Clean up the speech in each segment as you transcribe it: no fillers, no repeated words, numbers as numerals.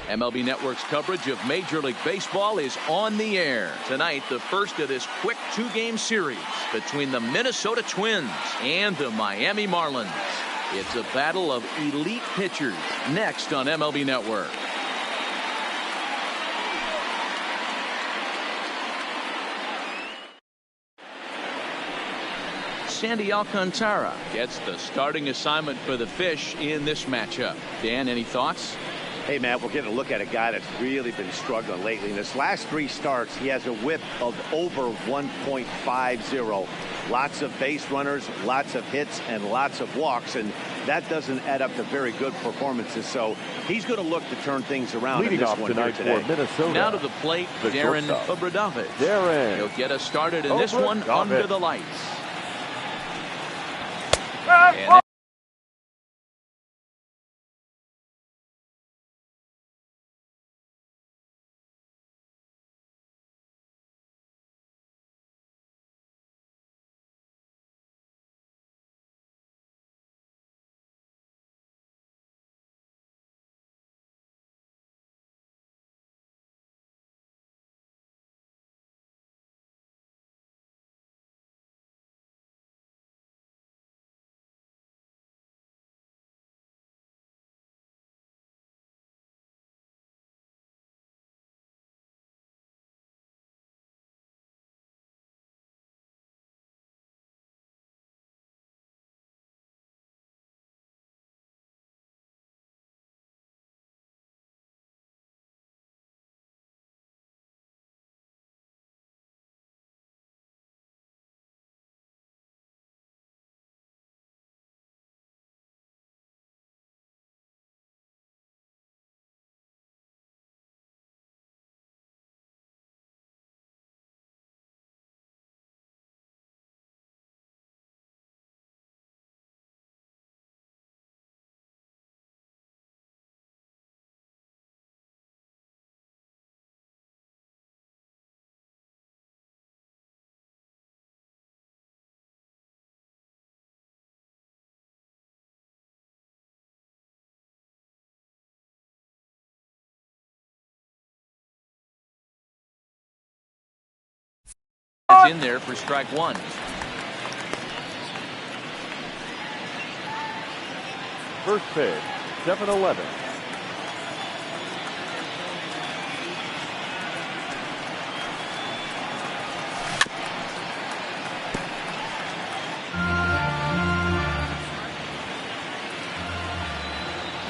MLB Network's coverage of Major League Baseball is on the air. Tonight, the first of this quick two-game series between the Minnesota Twins and the Miami Marlins. It's a battle of elite pitchers next on MLB Network. Sandy Alcantara gets the starting assignment for the Fish in this matchup. Dan, any thoughts? Hey, Matt, we're getting a look at a guy that's really been struggling lately. In his last 3 starts, he has a whip of over 1.50. Lots of base runners, lots of hits, and lots of walks, and that doesn't add up to very good performances. So he's going to look to turn things around in this one here today. Minnesota, now to the plate, Darren Obradovich. He'll get us started in this one under the lights. And it's in there for strike one. First pitch, 7-11.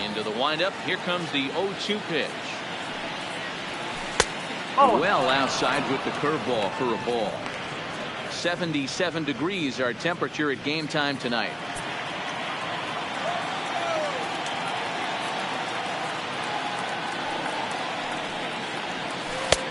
Into the windup. Here comes the 0-2 pitch. Well outside with the curveball for a ball. 77 degrees our temperature at game time tonight.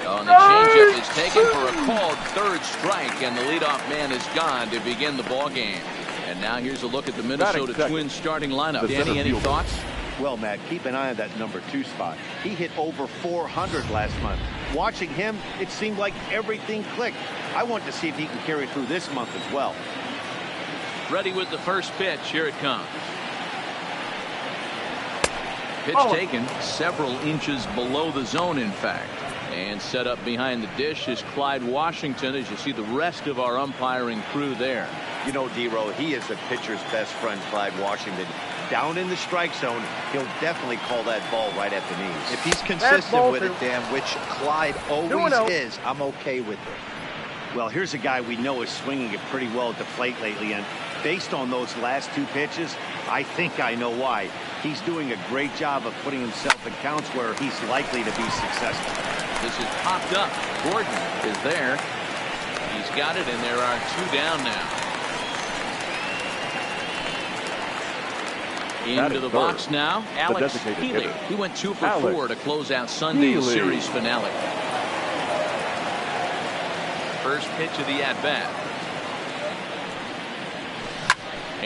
Oh, and the changeup is taken for a called third strike, and the leadoff man is gone to begin the ball game. And now here's a look at the Minnesota Twins starting lineup. Danny, any thoughts? Well, Matt, keep an eye on that number 2 spot. He hit over 400 last month. Watching him, it seemed like everything clicked. I want to see if he can carry through this month as well. Ready with the first pitch. Here it comes. Pitch taken several inches below the zone, in fact. And set up behind the dish is Clyde Washington, as you see the rest of our umpiring crew there. You know, D-Row, he is the pitcher's best friend, Clyde Washington. Down in the strike zone, he'll definitely call that ball right at the knees. If he's consistent with it, Dan, which Clyde always is, I'm okay with it. Well, here's a guy we know is swinging it pretty well at the plate lately, and based on those last 2 pitches, I think I know why. He's doing a great job of putting himself in counts where he's likely to be successful. This is popped up. Gordon is there. He's got it, and there are 2 down now. Into the box now, Alex Healy. He went 2 for 4 to close out Sunday's series finale. First pitch of the at-bat.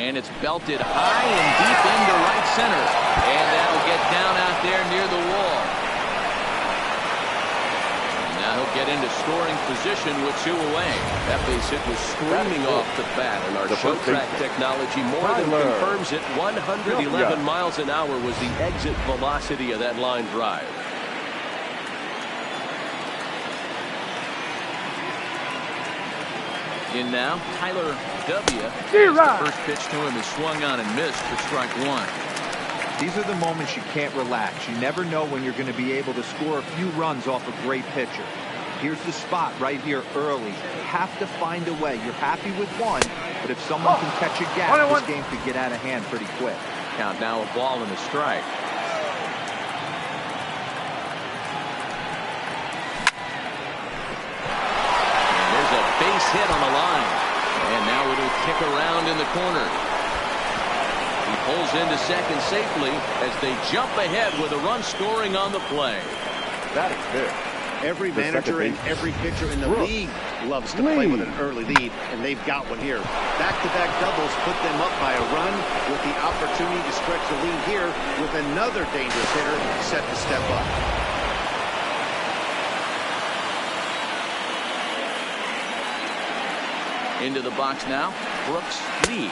And it's belted high and deep into right center. And that'll get down out there near the wall. And now he'll get into scoring position with 2 away. That base hit was screaming off the bat, and our show track technology more than confirms it. 111 miles an hour was the exit velocity of that line drive. In now, Tyler W. As the first pitch to him is swung on and missed for strike one. These are the moments you can't relax. You never know when you're going to be able to score a few runs off a great pitcher. Here's the spot right here early. You have to find a way. You're happy with one, but if someone can catch a gap, this game could get out of hand pretty quick. Count now, a ball and a strike. And there's a base hit on the line. And now it'll kick around in the corner. He pulls into second safely as they jump ahead with a run scoring on the play. That is big. Every manager and every pitcher in the league loves to play with an early lead, and they've got one here. Back-to-back doubles put them up by a run with the opportunity to stretch the lead here with another dangerous hitter set to step up. Into the box now, Brooks Lee.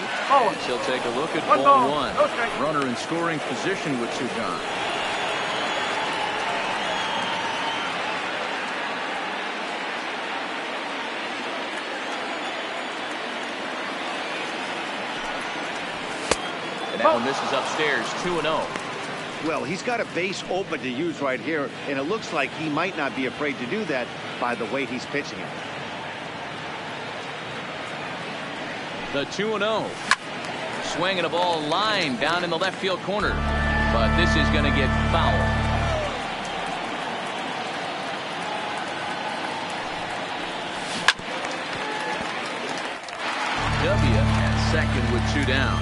He'll take a look at ball one. Runner in scoring position with two gone. And that one misses upstairs, 2-0. Well, he's got a base open to use right here, and it looks like he might not be afraid to do that by the way he's pitching it. The 2-0. Swinging a ball line down in the left field corner. But this is going to get foul. W at second with two down.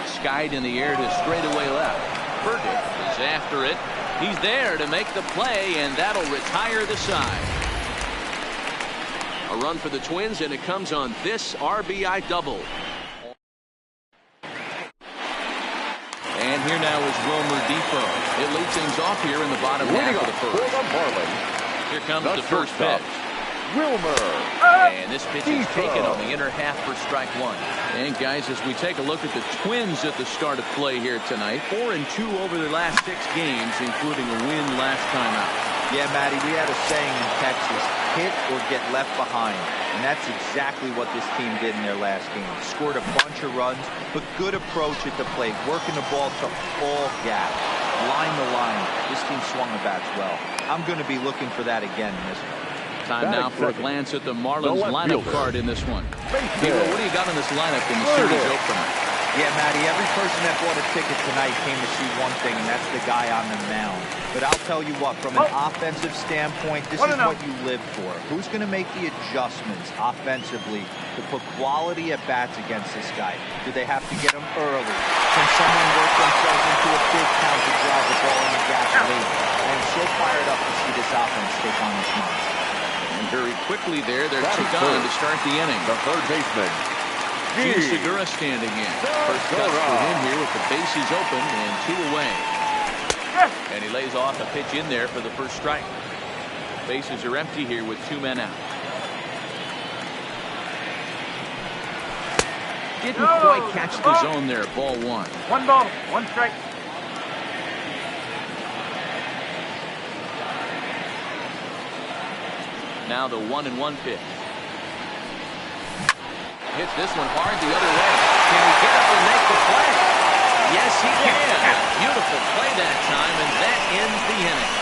Skied in the air to straightaway left. Burdick is after it. He's there to make the play, and that'll retire the side. A run for the Twins, and it comes on this RBI double. And here now is Wilmer Depot. It leads things off here in the bottom half of the first. For the Marlins, here comes the first pitch. Wilmer. And this pitch is taken on the inner half for strike one. And guys, as we take a look at the Twins at the start of play here tonight, 4-2 over their last 6 games, including a win last time out. Yeah, Matty, we had a saying in Texas, hit or get left behind. And that's exactly what this team did in their last game. Scored a bunch of runs, but good approach at the plate, working the ball to all gaps, line to line. This team swung the bats well. I'm going to be looking for that again in this one. Time now for a glance at the Marlins lineup card in this one. Debo, what do you got on this lineup in the series opener? Yeah, Matty, every person that bought a ticket tonight came to see one thing, and that's the guy on the mound. But I'll tell you what, from an offensive standpoint, this is what you live for. Who's going to make the adjustments offensively to put quality at bats against this guy? Do they have to get him early? Can someone work themselves into a big count to drive the ball in the gap late? I'm so fired up to see this offense take on this month. And very quickly there, they're two gone to start the inning. The third baseman, Gene Segura standing in. First cuts for him here with the bases open and 2 away. And he lays off a pitch in there for the first strike. Bases are empty here with 2 men out. Didn't quite catch the zone there. Ball one. 1 ball, 1 strike. Now the 1-1 pitch. Hits this one hard the other way. Can he get up and make the play? Yes, he can. Beautiful play that time, and that ends the inning.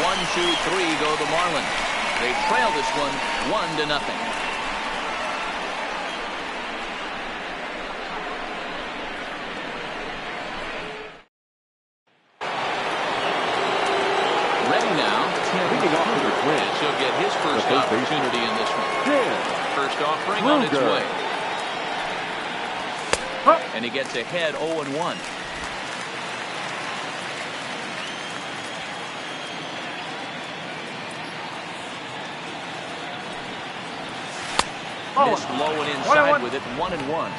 1, 2, 3 go the Marlins. They trail this one 1-0. Ready now. He'll get his first opportunity in this one. First offering on its way. And he gets ahead 0-1. Missed low and inside with it. 1-1.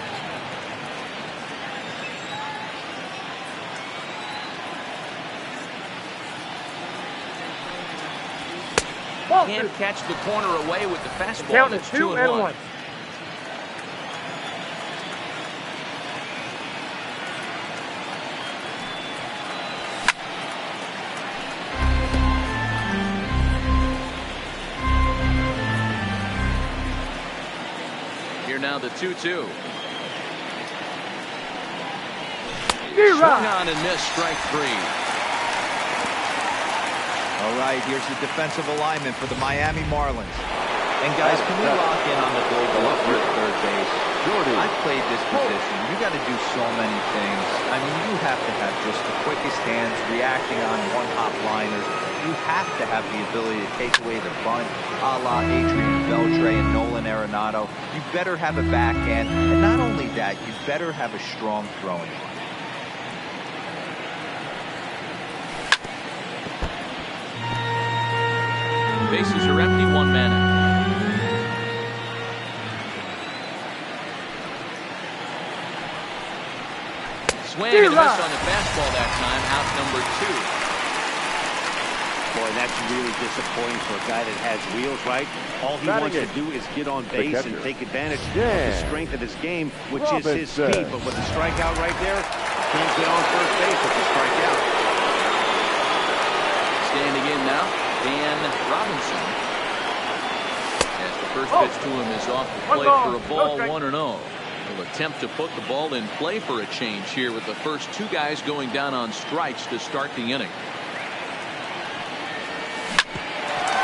Can't catch the corner away with the fastball. Count It's it 2-1. down to 2-2. Swung on and missed, strike 3. All right, here's the defensive alignment for the Miami Marlins. And guys, can we lock in on the goal up for third base? I've played this position. You got to do so many things. I mean, you have to have just the quickest hands, reacting on one-hop liners. You have to have the ability to take away the bunt, a la Adrian Beltre and Nolan Arenado. You better have a backhand, and not only that, you better have a strong throwing line. Bases are empty, one man out. Swing and a miss on the fastball that time. Out number 2. Boy, that's really disappointing for a guy that has wheels, right? All he wants to do is get on base and take advantage of the strength of his game, which is his speed. But with a strikeout right there, can't get on first base with the strikeout. Standing in now, Dan Robinson. As the first pitch to him is off the plate for a ball, 1-0. Will attempt to put the ball in play for a change here with the first 2 guys going down on strikes to start the inning.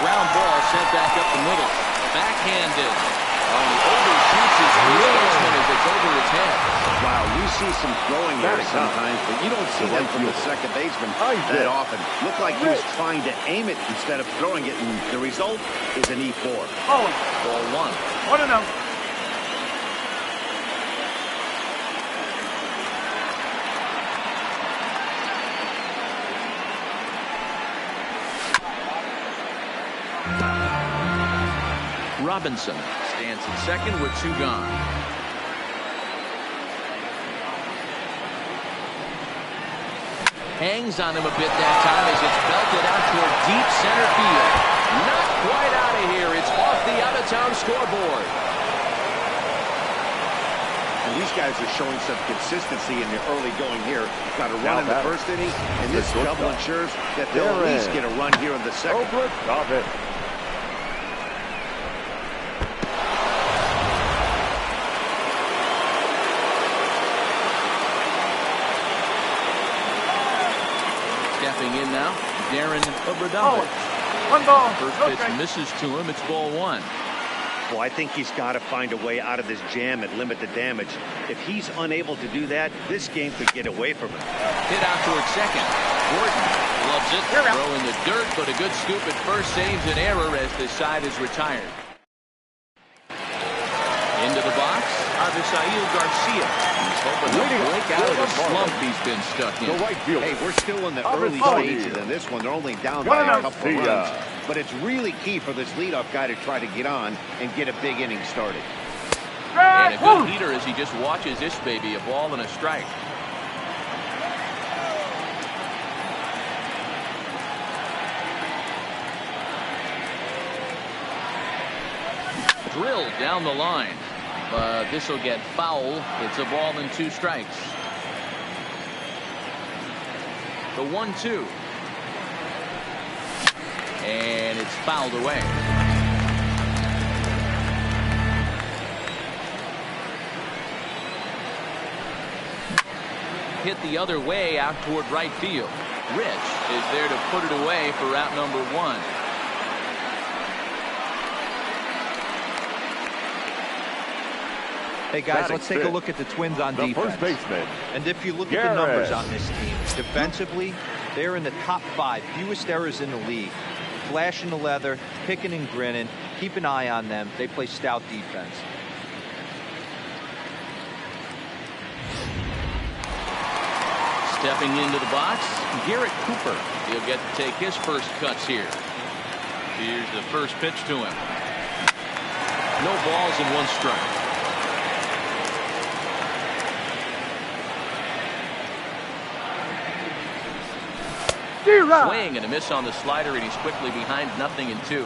Ground ball sent back up the middle. Backhanded. Oh, he overshoots his baseman as it's over his head. Wow, you see some throwing there sometimes, but you don't see that from the second baseman that often. Looked like he was trying to aim it instead of throwing it, and the result is an E4. Ball 1. 1-0. Robinson stands at second with 2 gone. Hangs on him a bit that time as it's belted out toward deep center field. Not quite out of here. It's off the out-of-town scoreboard. And these guys are showing some consistency in the early going here. Got a run in the first inning, and this double ensures that they'll at least get a run here in the second. Stop it. Stepping in now, Darren Obradovich. 1 ball. First pitch misses to him. It's ball 1. Well, I think he's got to find a way out of this jam and limit the damage. If he's unable to do that, this game could get away from him. Hit out toward second. Gordon loves it. Throw in the dirt, but a good scoop at first saves an error as the side is retired. Into the box, Avisail Garcia. He's hoping to break out of the slump he's been stuck in. Hey, we're still in the early stages of this one. They're only down by a couple of runs. But it's really key for this leadoff guy to try to get on and get a big inning started. And a good heater as he just watches this baby, a ball and a strike. Drilled down the line. But this will get foul. It's a ball and 2 strikes. The 1-2. And it's fouled away. Hit the other way out toward right field. Rich is there to put it away for out number 1. Hey guys, let's take a look at the Twins on defense. First baseman. And if you look at the numbers on this team, defensively, they're in the top 5, fewest errors in the league. Flashing the leather, picking and grinning. Keep an eye on them. They play stout defense. Stepping into the box, Garrett Cooper. He'll get to take his first cuts here. Here's the first pitch to him. No balls and 1 strike. Swing and a miss on the slider, and he's quickly behind 0-2.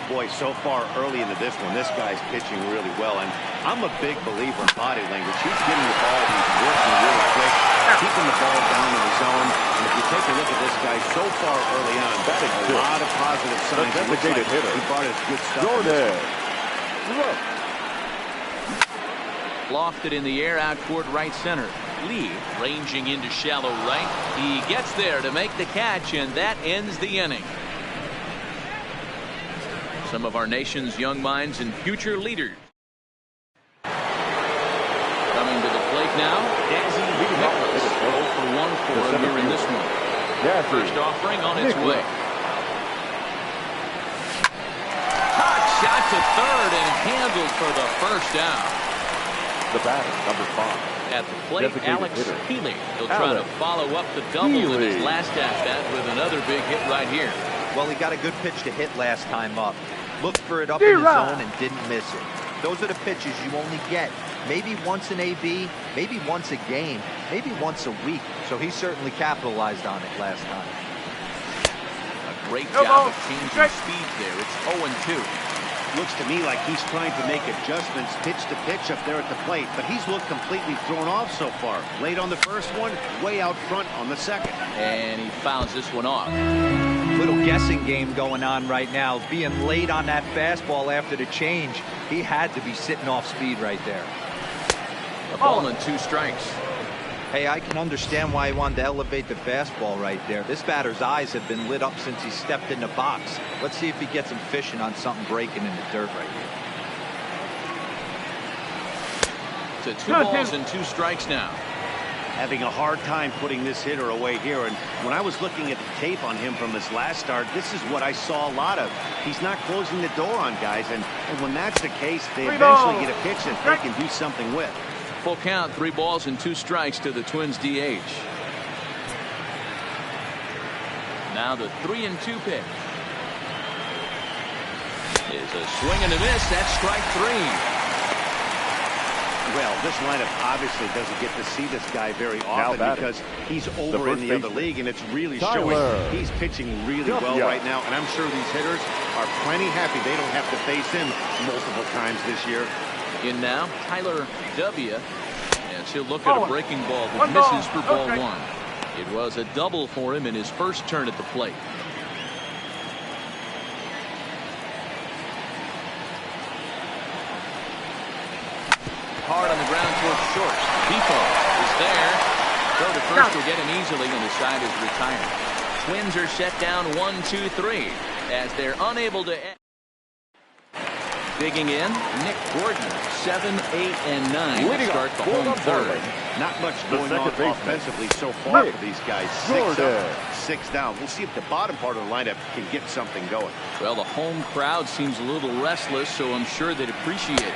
Boy, so far early into this one, this guy's pitching really well. And I'm a big believer in body language. He's getting the ball, he's working really quick, keeping the ball down in the zone. And if you take a look at this guy so far early on, a lot of positive signs. Designated hitter. He brought his good stuff. Jordan. Lofted in the air out toward right center. Lee ranging into shallow right. He gets there to make the catch, and that ends the inning. Some of our nation's young minds and future leaders. Coming to the plate now, Dazzy Nicholas. 0 for 1 for him here in this one. First offering on its way. Hot shot to third and handled for the first down. The batter, number 5. At the plate, Alex Healy. He'll try to follow up the double in his last at-bat with another big hit right here. Well, he got a good pitch to hit last time up. Looked for it up in the zone and didn't miss it. Those are the pitches you only get maybe once an AB, maybe once a game, maybe once a week. So he certainly capitalized on it last time. A great job of changing speeds there. It's 0-2. Looks to me like he's trying to make adjustments pitch to pitch up there at the plate, but he's looked completely thrown off so far. Late on the first one, way out front on the second. And he fouls this one off. Little guessing game going on right now. Being late on that fastball after the change, he had to be sitting off speed right there. A ball and 2 strikes. Hey, I can understand why he wanted to elevate the fastball right there. This batter's eyes have been lit up since he stepped in the box. Let's see if he gets him fishing on something breaking in the dirt right here. To 2 balls and 2 strikes now. Having a hard time putting this hitter away here, and when I was looking at the tape on him from his last start, this is what I saw a lot of. He's not closing the door on guys, and when that's the case, they eventually get a pitch that they can do something with. Full count, 3 balls and 2 strikes to the Twins DH. Now the 3-2 pitch. Is a swing and a miss. That's strike 3. Well, this lineup obviously doesn't get to see this guy very often because he's over in the other league, and it's really showing. He's pitching really well right now, and I'm sure these hitters are plenty happy they don't have to face him multiple times this year. In now, Tyler W. As he'll look at a breaking ball that misses for ball 1. It was a double for him in his first turn at the plate. Hard on the ground towards short. Depot is there. Throw to first will get him easily, and the side is retired. Twins are set down 1-2-3 as they're unable to. Digging in, Nick Gordon, 7, 8, and 9 to start the home third. Not much going on offensively so far for these guys. 6 up, 6 down. We'll see if the bottom part of the lineup can get something going. Well, the home crowd seems a little restless, so I'm sure they'd appreciate it.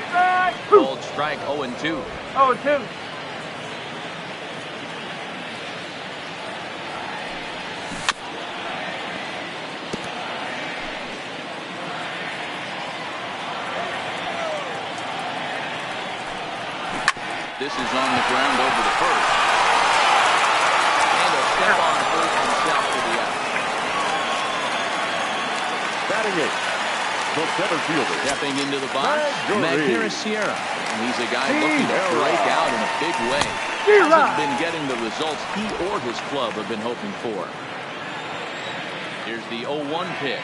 Called strike 0-2. 0-2. This is on the ground over the first. And a step on first himself to the out. Batting it, the center fielder. Stepping into the box, Magneuris Sierra. And he's a guy looking to break out in a big way. Hasn't been getting the results he or his club have been hoping for. Here's the 0-1 pitch.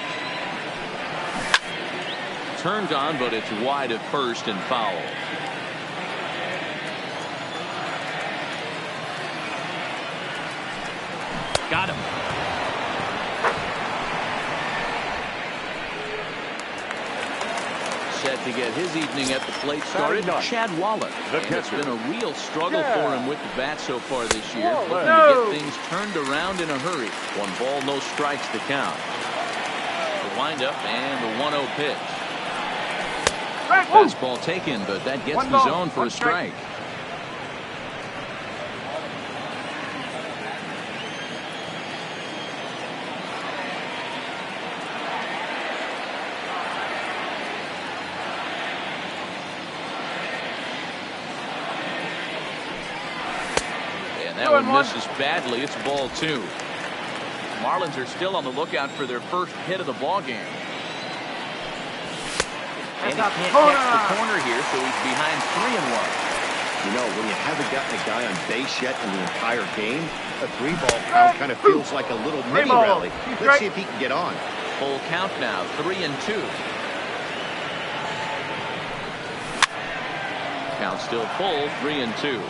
Turned on, but it's wide at first and foul. Got him. Set to get his evening at the plate started, Chad Waller. And it's been a real struggle for him with the bat so far this year. Looking to get things turned around in a hurry. 1 ball, no strikes to count. The windup and the 1-0 pitch. Fastball taken, but that gets the zone for a strike. That one misses badly. It's ball 2. Marlins are still on the lookout for their first hit of the ball game. And he can't catch the corner here, so he's behind 3-1. You know, when you haven't gotten a guy on base yet in the entire game, a 3-ball count kind of feels like a little mini rally. Let's see if he can get on. Full count now, 3-2. Count count still full, 3-2.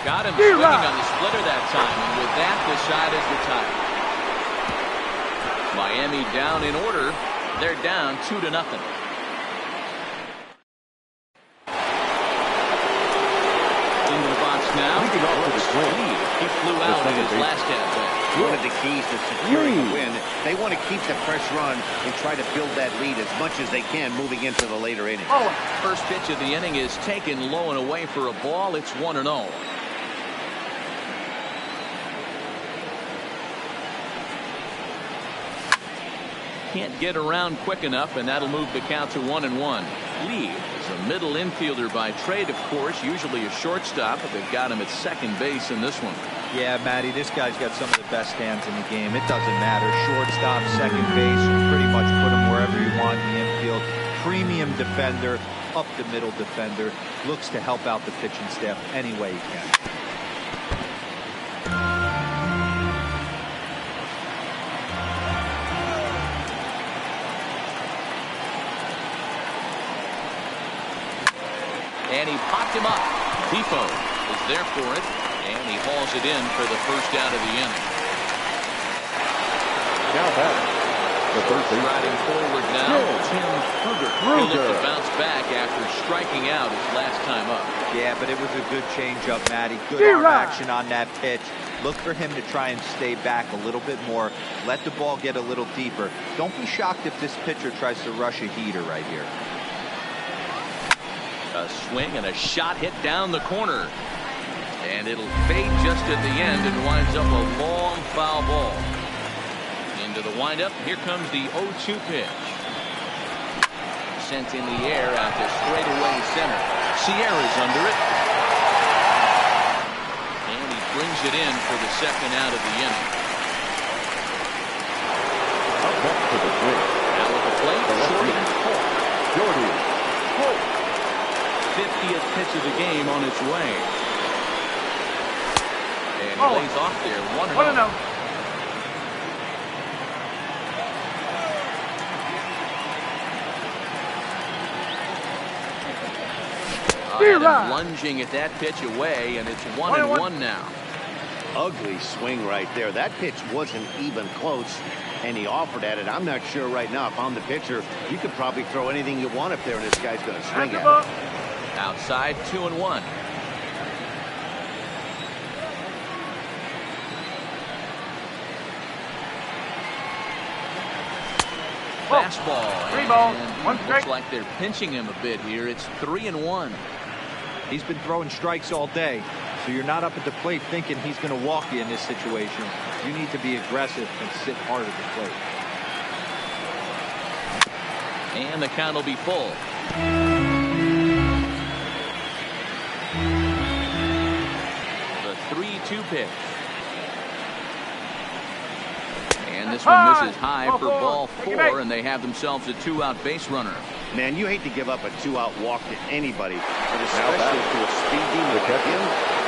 Got him swinging on the splitter that time, and with that, the side is retired. Miami down in order. They're down 2-0. Into the box now. He flew out in his last at-bat. One of the keys to securing a win, they want to keep the pressure on and try to build that lead as much as they can moving into the later innings. First pitch of the inning is taken low and away for a ball. It's 1-0. Can't get around quick enough, and that'll move the count to 1-1. Lee is a middle infielder by trade, of course, usually a shortstop, but they've got him at second base in this one. Yeah, Matty, this guy's got some of the best hands in the game. It doesn't matter. Shortstop, second base, you pretty much put him wherever you want in the infield. Premium defender, up the middle defender, looks to help out the pitching staff any way he can. And he popped him up. Depot is there for it, and he hauls it in for the first out of the inning. Now back, the third base. Riding forward now, Tim Kruger. He looked to bounce back after striking out his last time up. Yeah, but it was a good changeup, Matty. Good arm action on that pitch. Look for him to try and stay back a little bit more. Let the ball get a little deeper. Don't be shocked if this pitcher tries to rush a heater right here. A swing and a shot hit down the corner. And it'll fade just at the end and winds up a long foul ball. Into the windup. Here comes the 0-2 pitch. Sent in the air out to straightaway center. Sierra's under it. And he brings it in for the second out of the inning. Up next for the Twins. Now at the plate, Jordy Holt. 50th pitch of the game on its way. And he lays off there, 1-0. Adam lunging at that pitch away, and it's 1-1 now. Ugly swing right there. That pitch wasn't even close, and he offered at it. I'm not sure right now if I'm the pitcher, you could probably throw anything you want up there, and this guy's going to swing at it. Outside, 2-1. Fastball. Three balls, one Looks strike. like they're pinching him a bit here. It's 3-1. He's been throwing strikes all day, so you're not up at the plate thinking he's going to walk you in this situation. You need to be aggressive and sit hard at the plate. And the count will be full. The 3-2 pitch. And this one misses high for ball 4, and they have themselves a 2-out base runner. Man, you hate to give up a 2-out walk to anybody, but especially to a speed demon like him.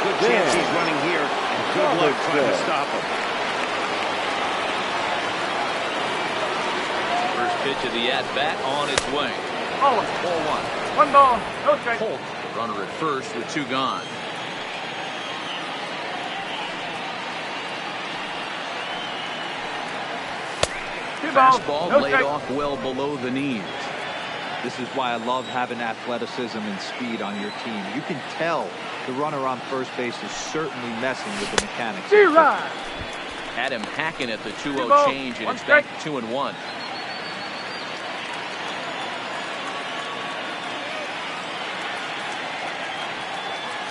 Good chance he's running here, and good luck trying to stop him. First pitch of the at-bat on its way. 4-1. 1 ball, no strike. Holt, the runner at first with 2 gone. Fastball no laid strike. off well below the knees. This is why I love having athleticism and speed on your team. You can tell the runner on first base is certainly messing with the mechanics. Had him hacking at the 2-0 ball, change, and one it's back strike. to 2-1.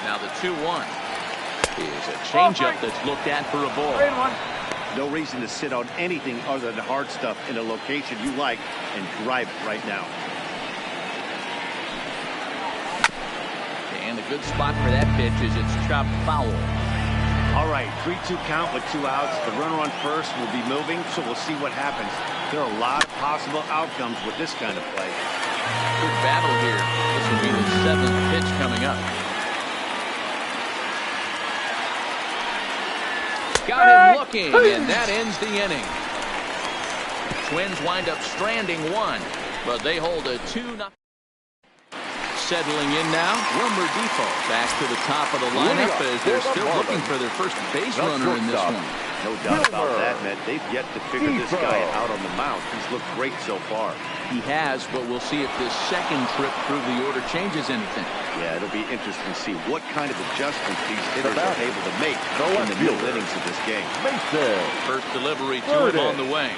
Now the 2-1 is a changeup that's looked at for a ball. 3-1. No reason to sit on anything other than hard stuff in a location you like and drive it right now. And a good spot for that pitch is it's chopped foul. All right, 3-2 count with 2 outs. The runner on first will be moving, so we'll see what happens. There are a lot of possible outcomes with this kind of play. Good battle here. This will be the 7th pitch coming up. Got him looking, and that ends the inning. Twins wind up stranding one, but they hold a 2-0. Settling in now, Wilmer Depot back to the top of the lineup as they're still looking for their first base runner in this one. No doubt about that, man. They've yet to figure this guy out on the mound. He's looked great so far. He has, but we'll see if this second trip through the order changes anything. Yeah, it'll be interesting to see what kind of adjustments these hitters are able to make in the middle innings of this game. First delivery to him on the way.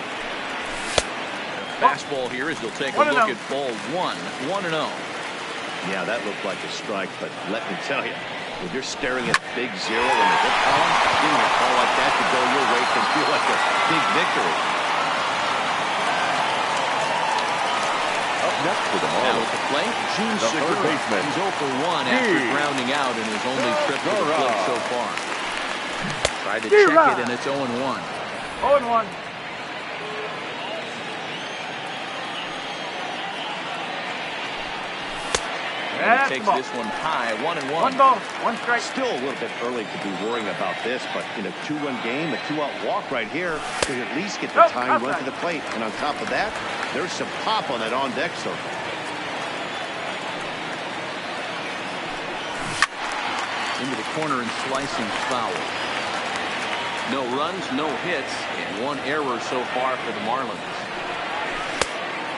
The fastball here as they'll take a look at ball 1-0. Yeah, that looked like a strike, but let me tell you, when you're staring at big zero in the hit column, getting a call like that to go your way can feel like a big victory. Up next for the Marlins. Now at the plate, Gene the third baseman. He's 0 for 1 after grounding out in his only trip to the plate so far. Tried to check it, and it's 0-1. 0-1. And he takes this one high, 1-1. 1 ball, 1 strike. Still a little bit early to be worrying about this, but in a 2-1 game, a 2-out walk right here could at least get the tying run to the plate. And on top of that, there's some pop on that on-deck circle. Into the corner and slicing foul. No runs, no hits, and 1 error so far for the Marlins.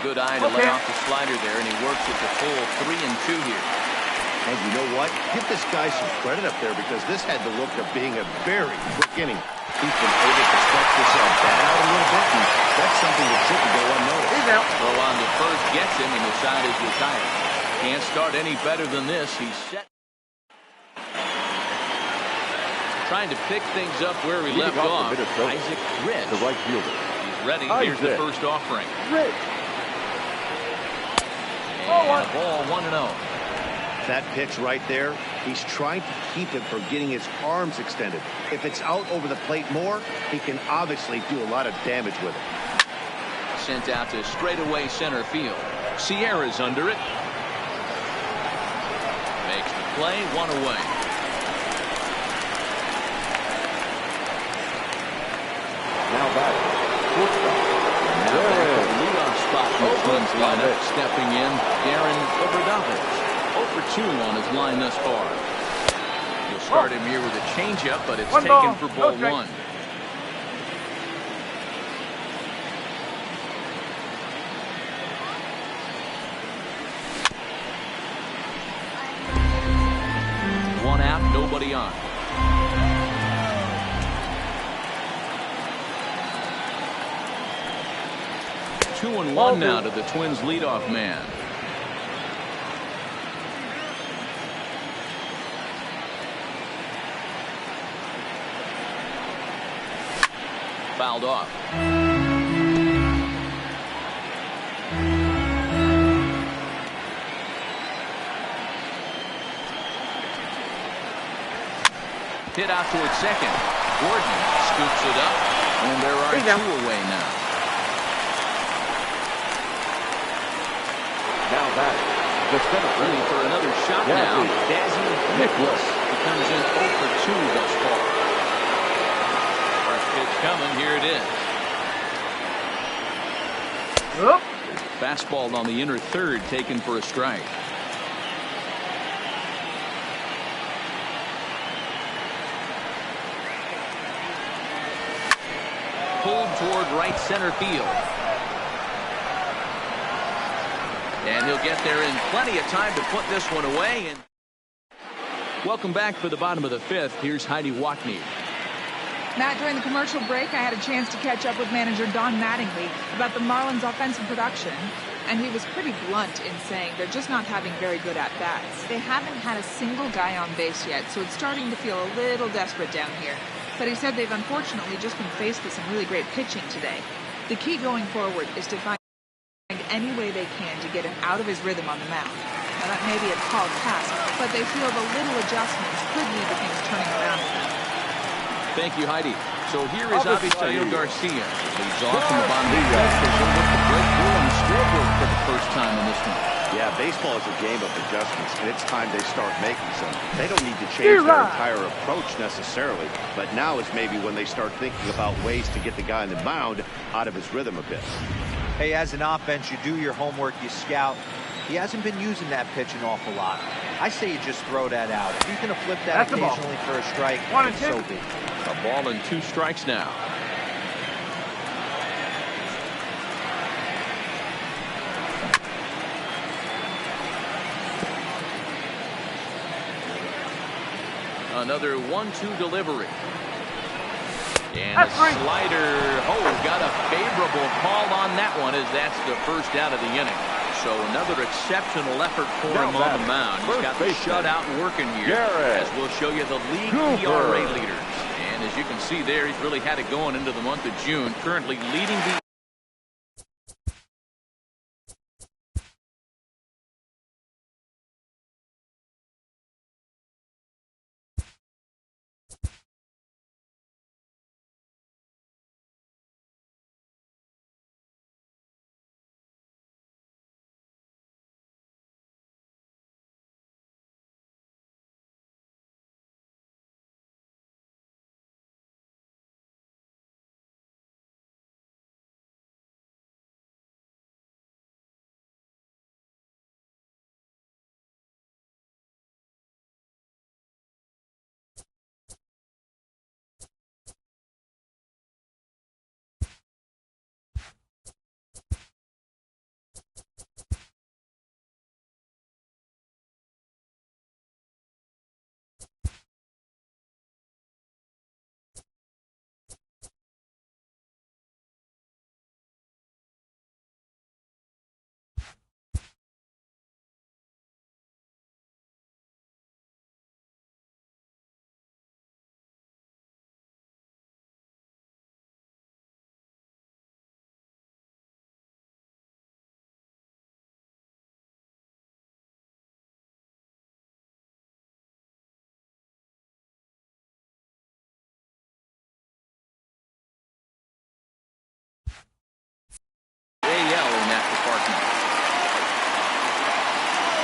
Good eye to lay off the slider there, and he works at the full 3-2 here. And you know what? Give this guy some credit up there because this had the look of being a very quick inning. He's been able to stretch this bat out a little bit, and that's something that shouldn't go unnoticed. He's out. Throw on to first gets him, and the side is retired. Can't start any better than this. He's set. Trying to pick things up where he left off. Isaac Rich. The right fielder. He's ready. Here's the first offering. Rich. And a ball 1-0. That pitch right there, he's trying to keep him from getting his arms extended. If it's out over the plate more, he can obviously do a lot of damage with it. Sent out to straightaway center field. Sierra's under it. Makes the play, 1 away. Now back. Shortstop. Now back to the leadoff spot in the Twins lineup. Stepping in, Darren Obradovich. 0 for 2 on his line thus far. You'll start him here with a changeup, but it's taken for ball 1. One out, nobody on. 2-1 now to the Twins leadoff man. Fouled off. Hit out towards second. Gordon scoops it up, and there are 2 away now. Now back. The center Ready for another shot now. Dazzy Nicholas. He comes in 0 for 2 thus far. First pitch coming. Here it is. Fastball on the inner third, taken for a strike. Pulled toward right center field. And he'll get there in plenty of time to put this one away. And welcome back for the bottom of the 5th. Here's Heidi Watney. Matt, during the commercial break, I had a chance to catch up with manager Don Mattingly about the Marlins' offensive production. And he was pretty blunt in saying they're just not having very good at-bats. They haven't had a single guy on base yet, so it's starting to feel a little desperate down here. But he said they've unfortunately just been faced with some really great pitching today. The key going forward is to find any way they can to get him out of his rhythm on the mound. Now that may be a tall task, but they feel the little adjustments could lead to things turning around for them. Thank you, Heidi. So here is Avisario Garcia. Leads off from the bottom of the 5th as they look to break through on the scoreboard for the first time in this one. Yeah, baseball is a game of adjustments, and it's time they start making some. They don't need to change their entire approach necessarily, but now is maybe when they start thinking about ways to get the guy on the mound out of his rhythm a bit. Hey, as an offense, you do your homework, you scout. He hasn't been using that pitch an awful lot. I say you just throw that out. If he's going to flip that occasionally for a strike, so be it. A ball and 2 strikes now. Another 1-2 delivery. And a slider. Oh, got a favorable call on that one, as that's the first out of the inning. So another exceptional effort for him on the mound. He's got the shutout working here, as we'll show you the league ERA leaders. And as you can see there, he's really had it going into the month of June, currently leading the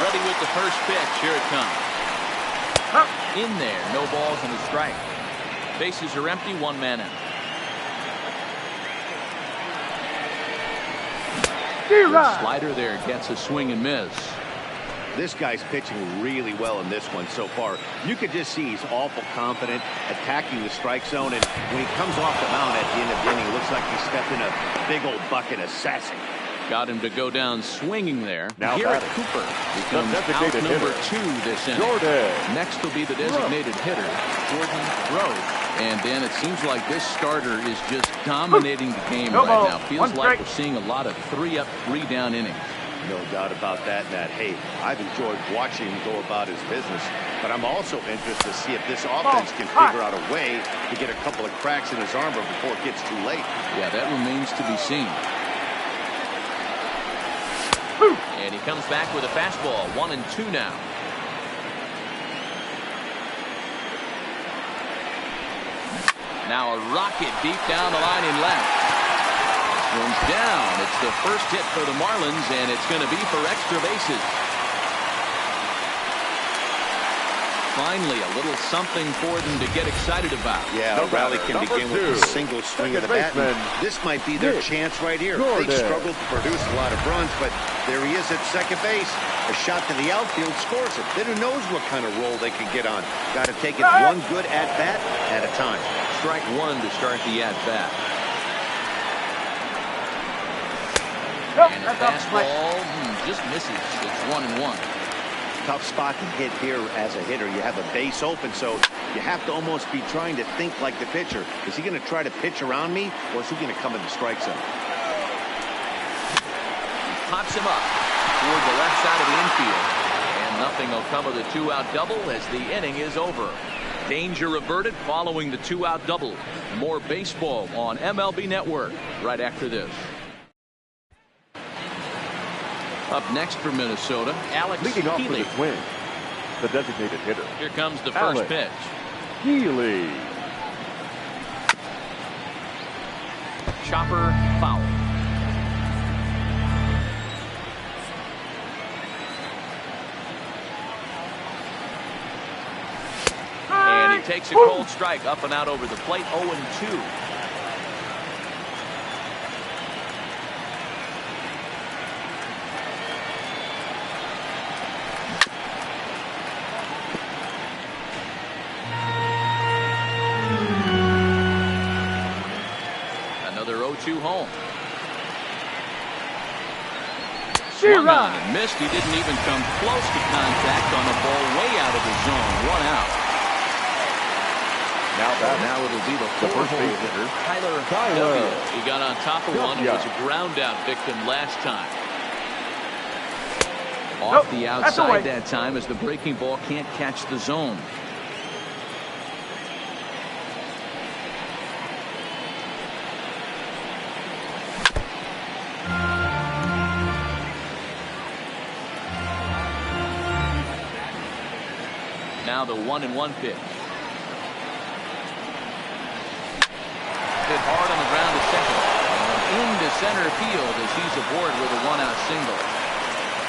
ready with the first pitch. Here it comes. In there, no balls and a strike. Bases are empty, 1 man out. Good slider there, gets a swing and miss. This guy's pitching really well in this one so far. You could just see he's awful confident, attacking the strike zone, and when he comes off the mound at the end of the inning, it looks like he stepped in a big old bucket of sassy. Got him to go down swinging there. Now Garrett Cooper becomes out number 2 this inning. Next will be the designated hitter, Jordan Grove. And then it seems like this starter is just dominating the game right now. Feels like we're seeing a lot of 3-up, 3-down innings. No doubt about that, Matt. Hey, I've enjoyed watching him go about his business, but I'm also interested to see if this offense can figure out a way to get a couple of cracks in his armor before it gets too late. Yeah, that remains to be seen. And he comes back with a fastball, 1-2 now. Now a rocket deep down the line in left. One's down. It's the first hit for the Marlins, and it's going to be for extra bases. Finally, a little something for them to get excited about. Yeah, a rally can begin with a single swing of the bat. This might be their chance right here. They struggled to produce a lot of runs, but there he is at second base. A shot to the outfield scores it. Then who knows what kind of roll they can get on. Got to take it one good at-bat at a time. Strike 1 to start the at-bat. And a fastball just misses. It's 1-1. Tough spot to hit here as a hitter. You have a base open, so you have to almost be trying to think like the pitcher. Is he going to try to pitch around me, or is he going to come in the strike zone? Pops him up toward the left side of the infield. And nothing will come of the 2-out double as the inning is over. Danger averted following the 2-out double. More baseball on MLB Network right after this. Up next for Minnesota, Alex Leading off for Healy. the Twins, the designated hitter. Here comes the first pitch. Healy. Chopper foul. takes a cold strike up and out over the plate. 0-2. Another 0-2 home. Swung on and missed. He didn't even come close to contact on a ball way out of the zone. 1 out. Now it'll be the first base hitter, Tyler W. He got on top of one and was a ground out victim last time. Off the outside that time as the breaking ball can't catch the zone. Now the 1-1 pitch. Hit hard on the ground to second. Into center field as he's aboard with a 1-out single.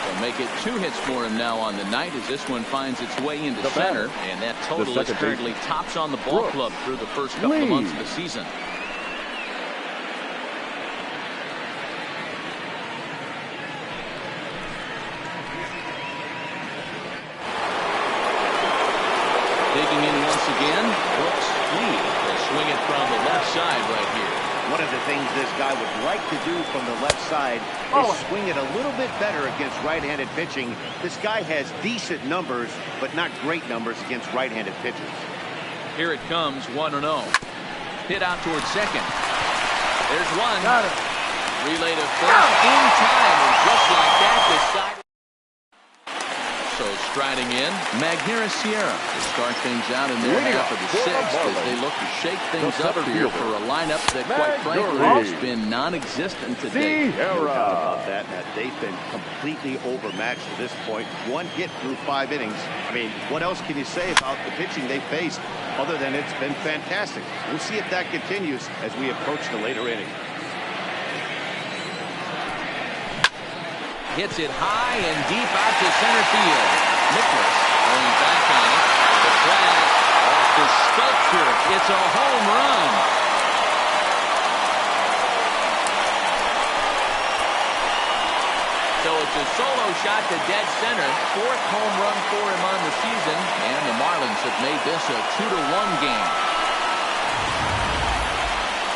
They'll make it 2 hits for him now on the night as this one finds its way into center. And that total is currently tops on the ball club through the first couple of months of the season. Digging in once again, Brooks Lee will swing it from the left side right here. One of the things this guy would like to do from the left side is swing it a little bit better against right-handed pitching. This guy has decent numbers, but not great numbers against right-handed pitchers. Here it comes, 1-0. Hit out towards second. There's one. Got it. Relay to first in time, and just like that, decided. So striding in, Magneuris Sierra to start things out in their half of the 6th as they look to shake things up here for a lineup that, quite frankly, has been non-existent today. No doubt about that, Matt. They've been completely overmatched to this point. 1 hit through 5 innings. I mean, what else can you say about the pitching they faced other than it's been fantastic? We'll see if that continues as we approach the later innings. Hits it high and deep out to center field. Nicholas going back on it. The flag off the sculpture. It's a home run. So it's a solo shot to dead center. 4th home run for him on the season. And the Marlins have made this a 2-1 game.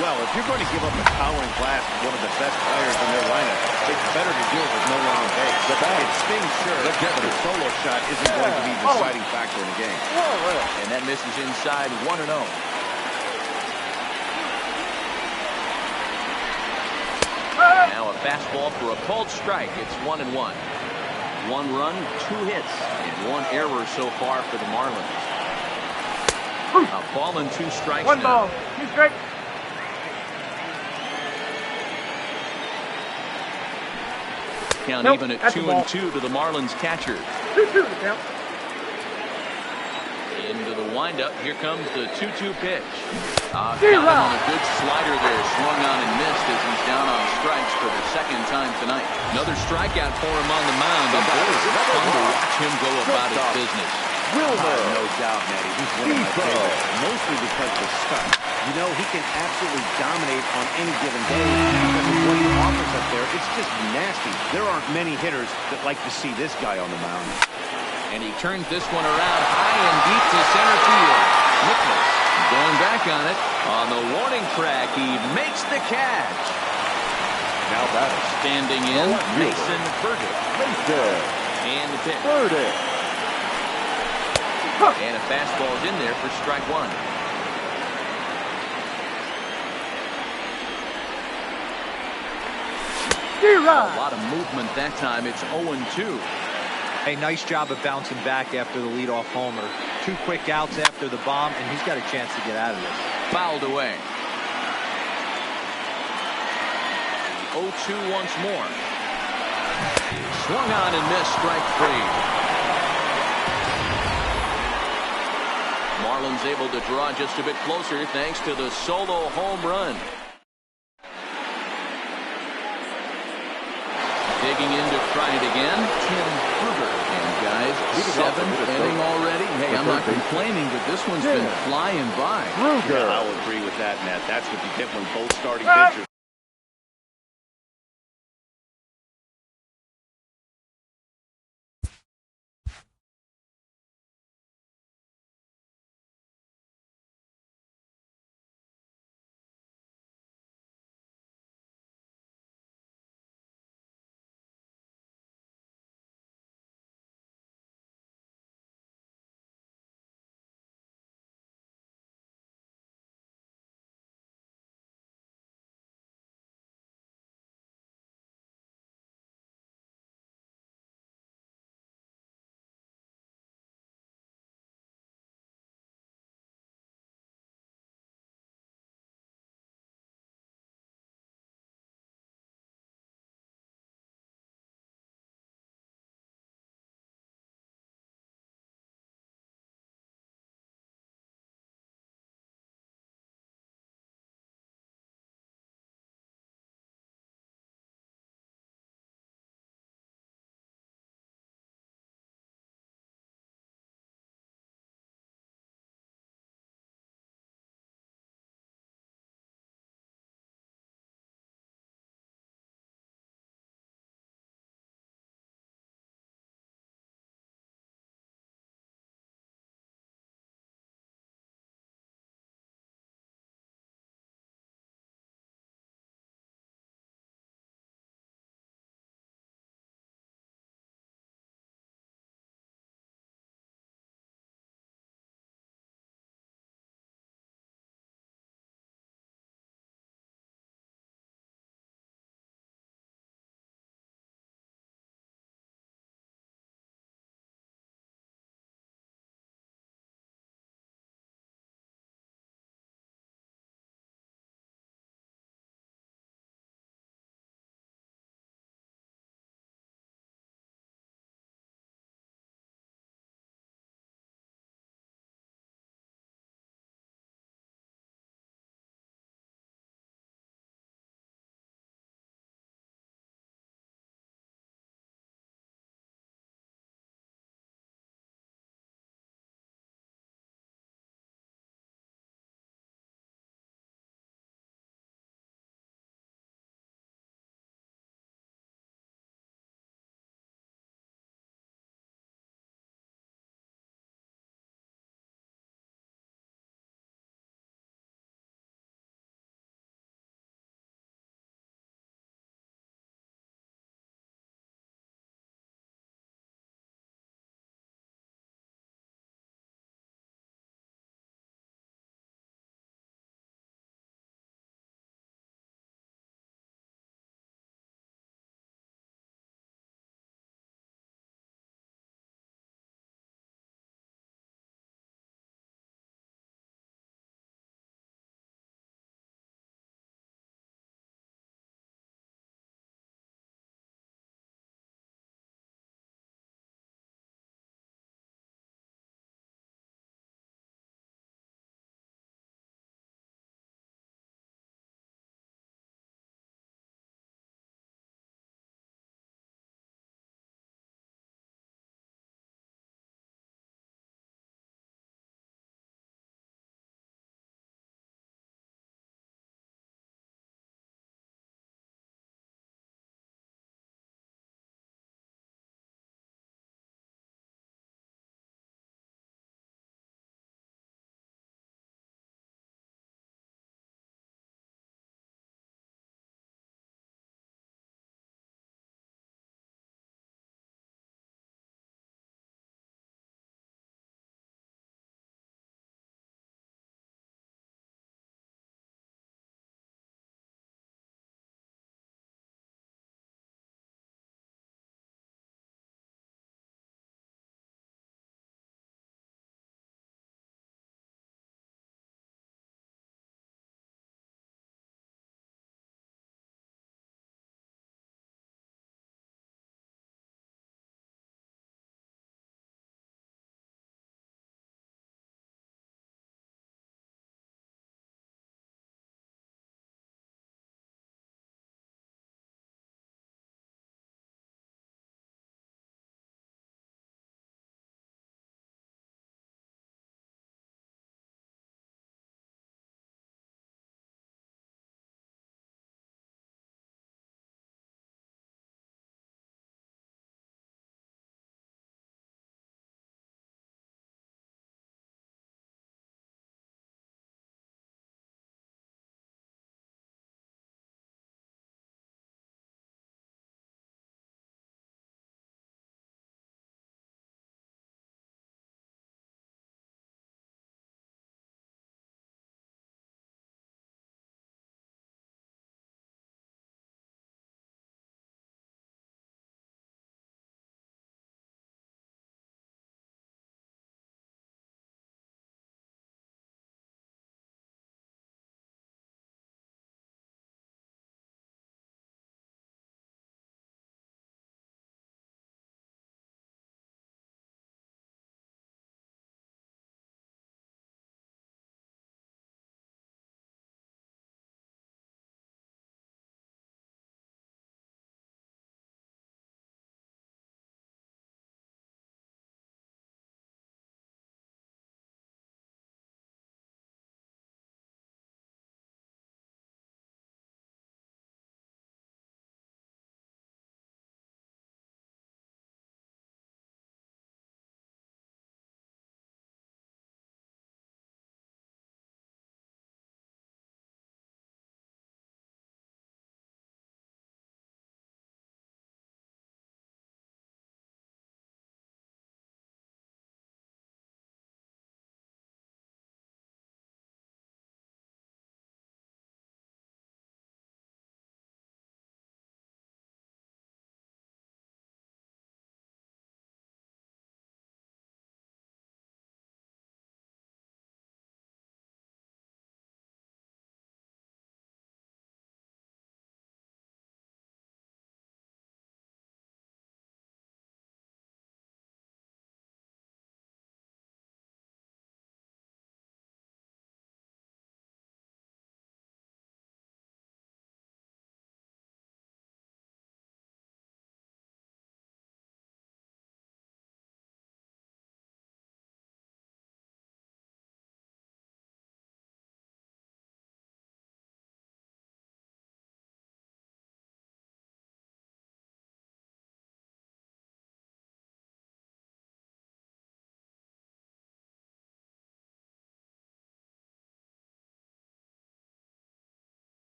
Well, if you're going to give up a towering blast to one of the best players in their lineup, it's better to do it with no one on base. It stings, sure, but the solo shot isn't going to be the deciding factor in the game. And that misses inside 1-0. Now a fastball for a called strike. It's 1-1. 1 run, 2 hits, and 1 error so far for the Marlins. A ball and 2 strikes 1 now. ball. 2 strikes. Count even at 2-2 to the Marlins catcher. 2-2 the count. Into the windup. Here comes the 2-2 pitch. Got him on a good slider there. Swung on and missed as he's down on strikes for the 2nd time tonight. Another strikeout for him on the mound. And boy, is it fun to watch him go about his business. No doubt, Matty. He's one of my favorites, mostly because of the stuff. You know, he can absolutely dominate on any given day because of what he offers up there. It's just nasty. There aren't many hitters that like to see this guy on the mound. And he turns this one around high and deep to center field. Nicholas going back on it. On the warning track, he makes the catch. Now batter. Standing in, Mason Burdick. And the pitch. And a fastball is in there for strike 1. A lot of movement that time. It's 0-2. A nice job of bouncing back after the leadoff homer. 2 quick outs after the bomb, and he's got a chance to get out of this. Fouled away. 0-2 once more. Swung on and missed, strike 3. Marlins able to draw just a bit closer thanks to the solo home run. Digging in to try it again, Tim Kruger. And guys. Seventh inning already. Hey, I'm not complaining, but this one's been flying by. Yeah, I'll agree with that, Matt. That's what you get when both starting pitchers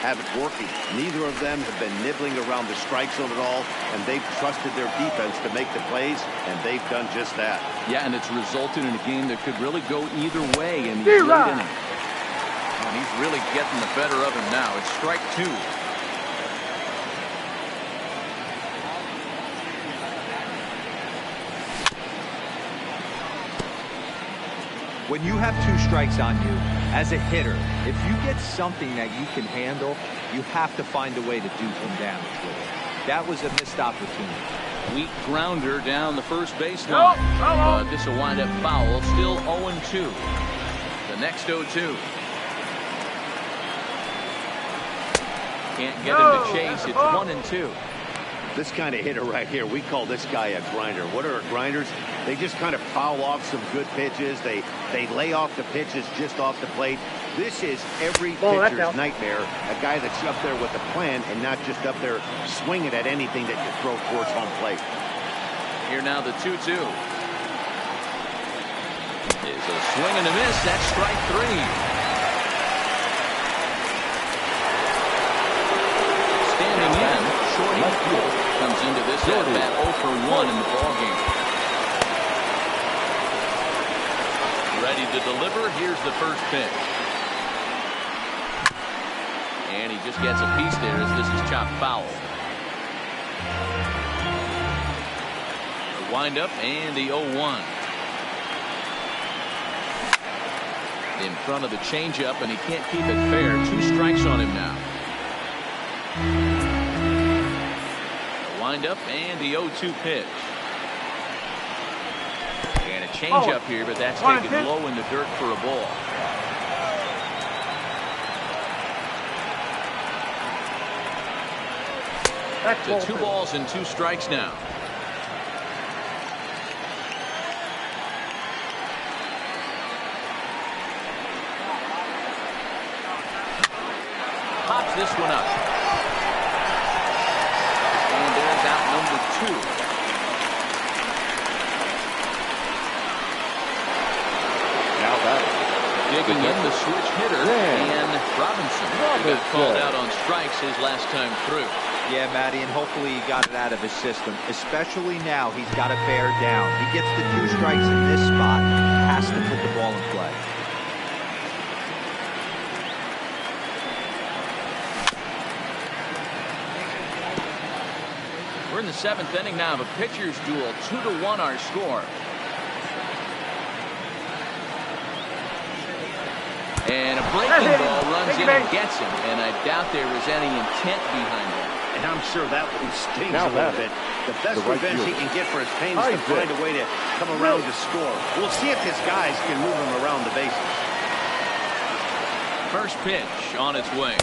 have it working. Neither of them have been nibbling around the strike zone at all, and they've trusted their defense to make the plays, and they've done just that. Yeah, and it's resulted in a game that could really go either way in these late innings. And he's really getting the better of him now. It's strike two. When you have 2 strikes on you, as a hitter, if you get something that you can handle, you have to find a way to do some damage with it. That was a missed opportunity. Weak grounder down the first baseline. But this will wind up foul. Still 0-2. The next 0-2. Can't get him to chase. It's 1-2. This kind of hitter right here, we call this guy a grinder. What are grinders? They just kind of foul off some good pitches. They lay off the pitches just off the plate. This is every pitcher's nightmare. A guy that's up there with a plan and not just up there swinging at anything that you throw towards home plate. Here now the 2-2. Is a swing and a miss. That's strike 3. Standing in, Shorty comes into this at bat 0 for 1 in the ballgame. Ready to deliver. Here's the first pitch. And he just gets a piece there as this is chopped foul. The windup and the 0-1. In front of the changeup, and he can't keep it fair. 2 strikes on him now. Wind up and the 0-2 pitch. And a changeup here, but that's taken low in the dirt for a ball. So 2 balls and 2 strikes now. Pops this one up. Number 2. Now that digging in the switch hitter and Robinson got called out on strikes his last time through. Yeah, Matty, and hopefully he got it out of his system. Especially now, he's got to bear down. He gets the 2 strikes in this spot, has to put the ball in play. We're in the 7th inning now of a pitcher's duel. 2-1 our score. And a breaking ball runs in and gets him. And I doubt there was any intent behind that. And I'm sure that one stings a little bit. The best revenge he can get for his pain is to find a way to come around to score. We'll see if his guys can move him around the bases. First pitch on its way.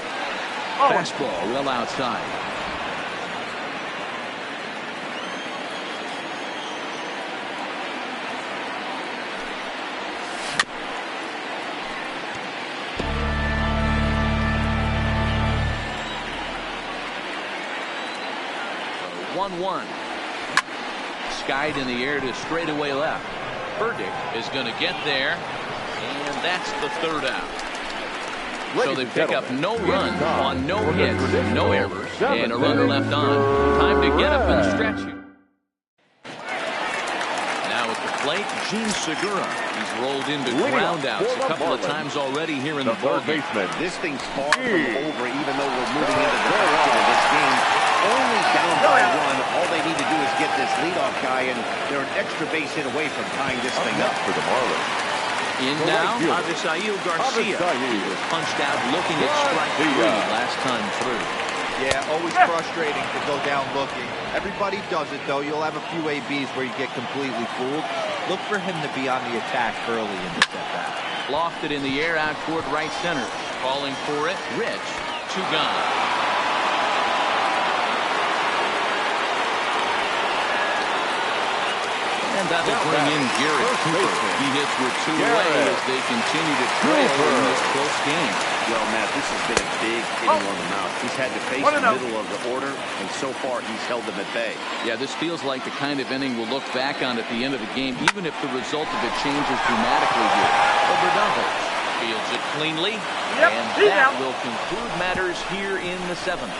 Fastball well outside. So 1-1. Skied in the air to straightaway left. Burdick is going to get there, and that's the 3rd out. So they pick up no runs on no hits, no errors, and a runner left on. Time to get up and stretch it. Now at the plate, Gene Segura. He's rolled into groundouts a couple of times already here in the ballgame. This thing's far from over, even though we're moving into the direction of this game. Only down by 1. All they need to do is get this leadoff guy, and they're an extra base hit away from tying this thing up for the Marlins. In now, Avisail Garcia. He was punched out looking at strike 3 last time through. Yeah, always frustrating to go down looking. Everybody does it, though. You'll have a few ABs where you get completely fooled. Look for him to be on the attack early in the at-bat. Lofted in the air out toward right center. Calling for it, Rich. 2 gone. And that'll bring in Garrett Cooper. He hits with 2 away as they continue to trail in this close game. Well, Matt, this has been a big hitting on the mound. He's had to face the middle of the order, and so far he's held them at bay. Yeah, this feels like the kind of inning we'll look back on at the end of the game, even if the result of it changes dramatically here. Over doubles. Fields it cleanly. Yep, And he's that out. will conclude matters here in the 7th.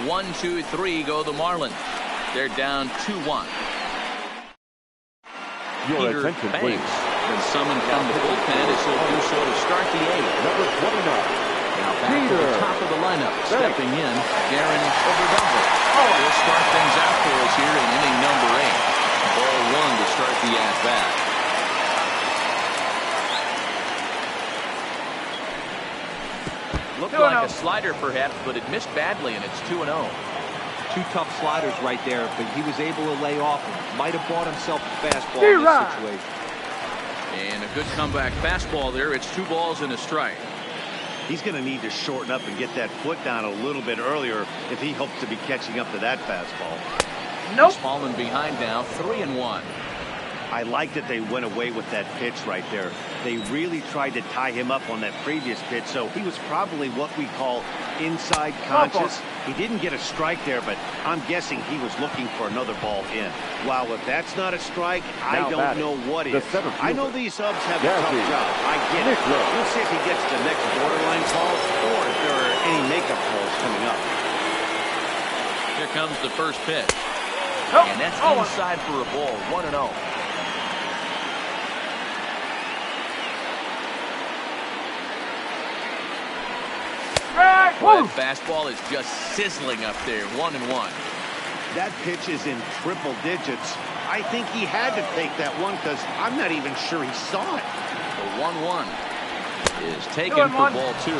1, 2, 3 go the Marlins. They're down 2-1. Your Peter attention, Banks please. been summoned from the bullpen as he'll do so to start the 8th. Number 29. Now back to the top of the lineup. Banks. Stepping in, Darren Overdumper. He'll start things out for us here in inning number 8. Ball 1 to start the at-bat. Looked like a slider perhaps, but it missed badly, and it's 2-0. 2 tough sliders right there, but he was able to lay off him. Might have bought himself a fastball in this situation. And a good comeback fastball there. It's 2 balls and a strike. He's going to need to shorten up and get that foot down a little bit earlier if he hopes to be catching up to that fastball. Nope. He's fallen behind now, 3-1. I like that they went away with that pitch right there. They really tried to tie him up on that previous pitch, so he was probably what we call inside conscious. He didn't get a strike there, but I'm guessing he was looking for another ball in. Wow, if that's not a strike, I don't know what is. I know these subs have a tough job. I get it. We'll see if he gets the next borderline call or if there are any makeup calls coming up. Here comes the first pitch. And that's inside for a ball, 1-0. Well, that fastball is just sizzling up there, 1-1. That pitch is in triple digits. I think he had to take that one because I'm not even sure he saw it. The 1-1 is taken for ball 2.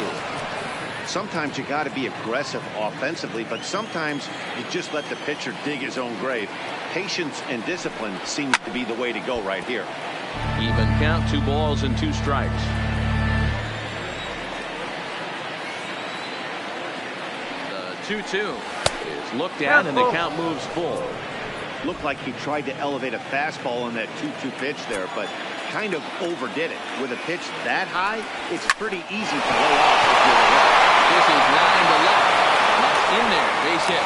Sometimes you got to be aggressive offensively, but sometimes you just let the pitcher dig his own grave. Patience and discipline seem to be the way to go right here. Even count, 2 balls and 2 strikes. The 2-2 is looked at and the count moves full. Looked like he tried to elevate a fastball on that 2-2 pitch there, but kind of overdid it. With a pitch that high, it's pretty easy to lay off if you're the left. This is 9 to left. That's in there. Base hit.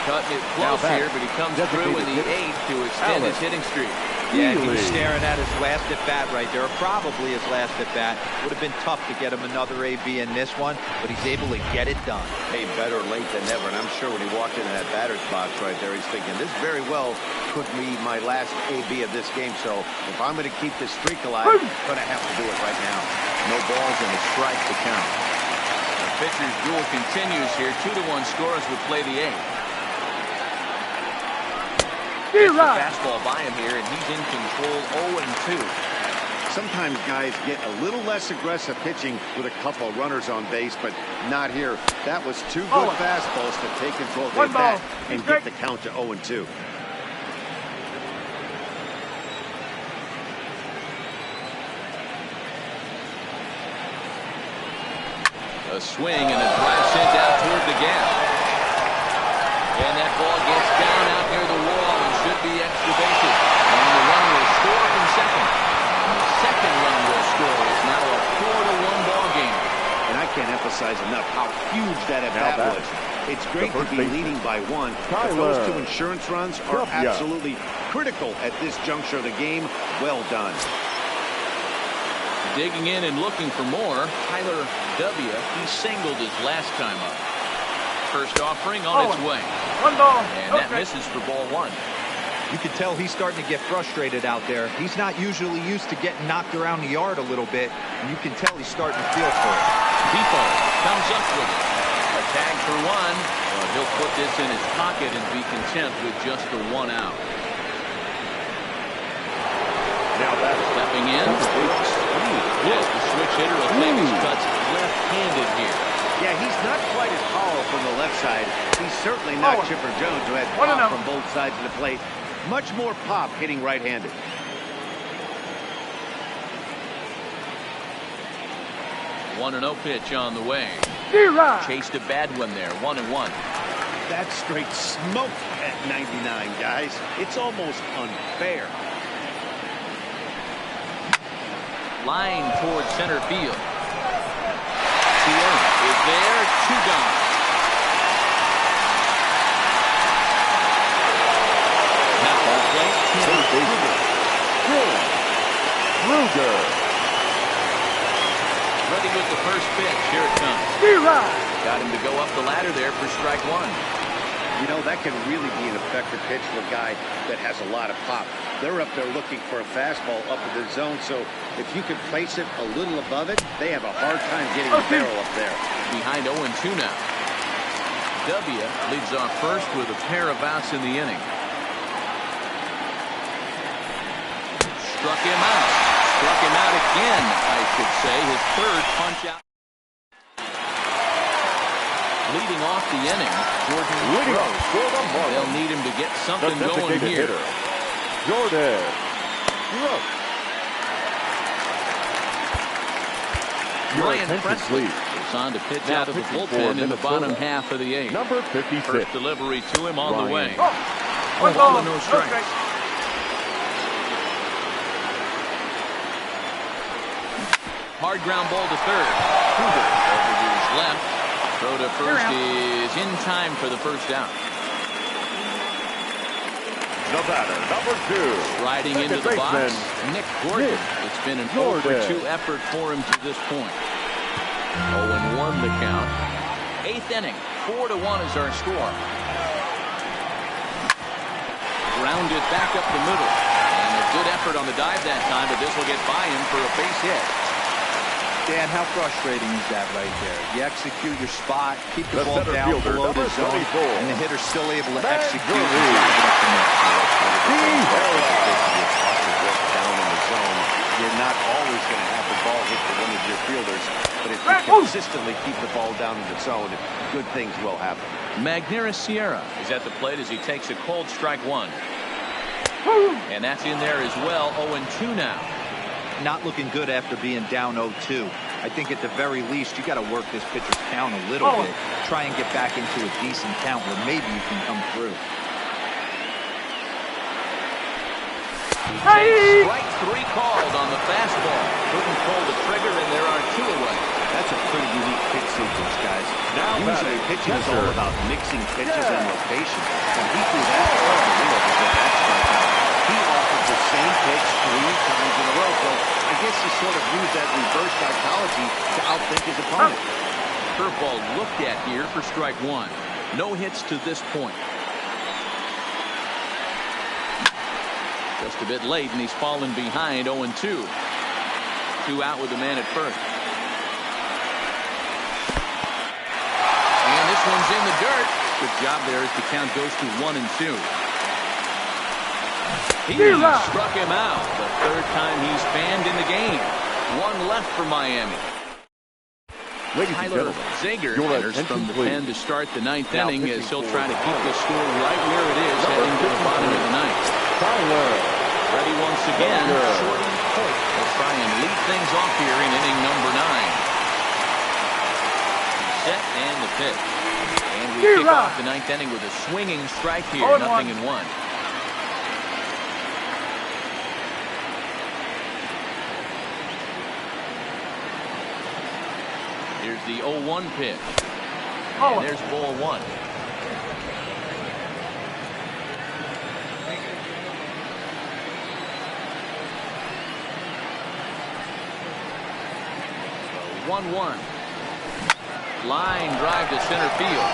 Cutting it close here, but he comes through in the 8th to extend his hitting streak. Yeah, he was staring at his last at-bat right there, or probably his last at-bat. Would have been tough to get him another AB in this one, but he's able to get it done. Hey, better late than never, and I'm sure when he walked into that batter's box right there, he's thinking, this very well could be my last AB of this game, so if I'm going to keep this streak alive, I'm going to have to do it right now. No balls and a strike to count. The pitcher's duel continues here. 2-1 scores would play the 8th. Gets the fastball by him here, and he's in control, 0-2. Sometimes guys get a little less aggressive pitching with a couple of runners on base, but not here. That was 2 good fastballs to take control of the bat and get the count to 0-2. A swing and a drive sent out toward the gap. And that ball gets down out near the wall and should be extra bases. And the run will score from second. And the second run will score. It's now a 4-1 ball game. And I can't emphasize enough how huge that at-bat was. It's great to be leading by 1, but those 2 insurance runs are absolutely critical at this juncture of the game. Well done. Digging in and looking for more, Tyler W. He singled his last time up. First offering on its way. 1 ball. And that misses for ball 1. You can tell he's starting to get frustrated out there. He's not usually used to getting knocked around the yard a little bit, and you can tell he's starting to feel for it. Depot comes up with it. A tag for 1. Well, he'll put this in his pocket and be content with just the 1 out. Now that's Stepping in. Yes, the switch hitter will take his cuts left-handed here. Yeah, he's not quite as powerful from the left side. He's certainly not Chipper Jones, who had pop from both sides of the plate. Much more pop hitting right-handed. One 1-0 pitch on the way. Chased a bad one there, 1-1. That's straight smoke at 99, guys. It's almost unfair. Line towards center field. Field is there, 2 gone. Now ball play, Luger. Ready with the first pitch. Here it comes. Got him to go up the ladder there for strike one. You know, that can really be an effective pitch for a guy that has a lot of pop. They're up there looking for a fastball up in the zone, so if you can place it a little above it, they have a hard time getting the barrel up there. Behind 0-2 now. W leads off first with a pair of outs in the inning. Struck him out. Struck him out again, I should say. His third punch out. Leading off the inning, Jordan Rose. They'll need him to get something going here. Hitter, Jordan Rose. Ryan Presley is on to pitch out of the bullpen in the bottom half of the eighth. Number 56. First delivery to him on the way. One ball and no strikes. Hard ground ball to third. Hoover over to his left. Throw to first is in time for the first down. The batter, number 2. Riding into the box, Nick Gordon. It's been an 0-for-2 effort for him to this point. 0-1 the count. Eighth inning, 4-1 is our score. Grounded back up the middle. And a good effort on the dive that time, but this will get by him for a base hit. Dan, how frustrating is that right there? You execute your spot, keep the ball center down fielder, below the number zone, 24. and the hitter's still able to Man, execute Gurley. and drive it up the middle. Down in the zone, you're not always going to have the ball hit to one of your fielders, but if you consistently keep the ball down in the zone, good things will happen. Magneuris Sierra is at the plate as he takes a cold strike one. And that's in there as well. 0-2 now. Not looking good after being down 0-2. I think at the very least you got to work this pitcher's count a little bit. Try and get back into a decent count where maybe you can come through. Strike 3 called on the fastball. Couldn't pull the trigger, and there are 2 away. That's a pretty unique pitch sequence, guys. Now usually pitching is all Chester. about mixing pitches and rotation. And he threw that across the window to get that strikeout. He offered the same pitch 3 times in a row. So I guess he sort of used that reverse psychology to outthink his opponent. Curveball looked at here for strike 1. No hits to this point. Just a bit late, and he's fallen behind 0-2. 2 out with the man at first. And this one's in the dirt. Good job there as the count goes to 1-2. He struck him out. The third time he's fanned in the game. 1 left for Miami. Ladies and Tyler gentlemen, Zager your enters from the attention, pen to start the 9th Now inning as he'll pitching try to for keep the the score right where it is Number heading to the bottom of the 9th. Tyler. Ready once again, Zager. Shorty Holt will try and lead things off here in inning number 9. Set and the pitch. And we kick off the 9th inning with a swinging strike here, 0-1. Here's the 0-1 pitch. And there's ball 1. So 1-1. Line drive to center field.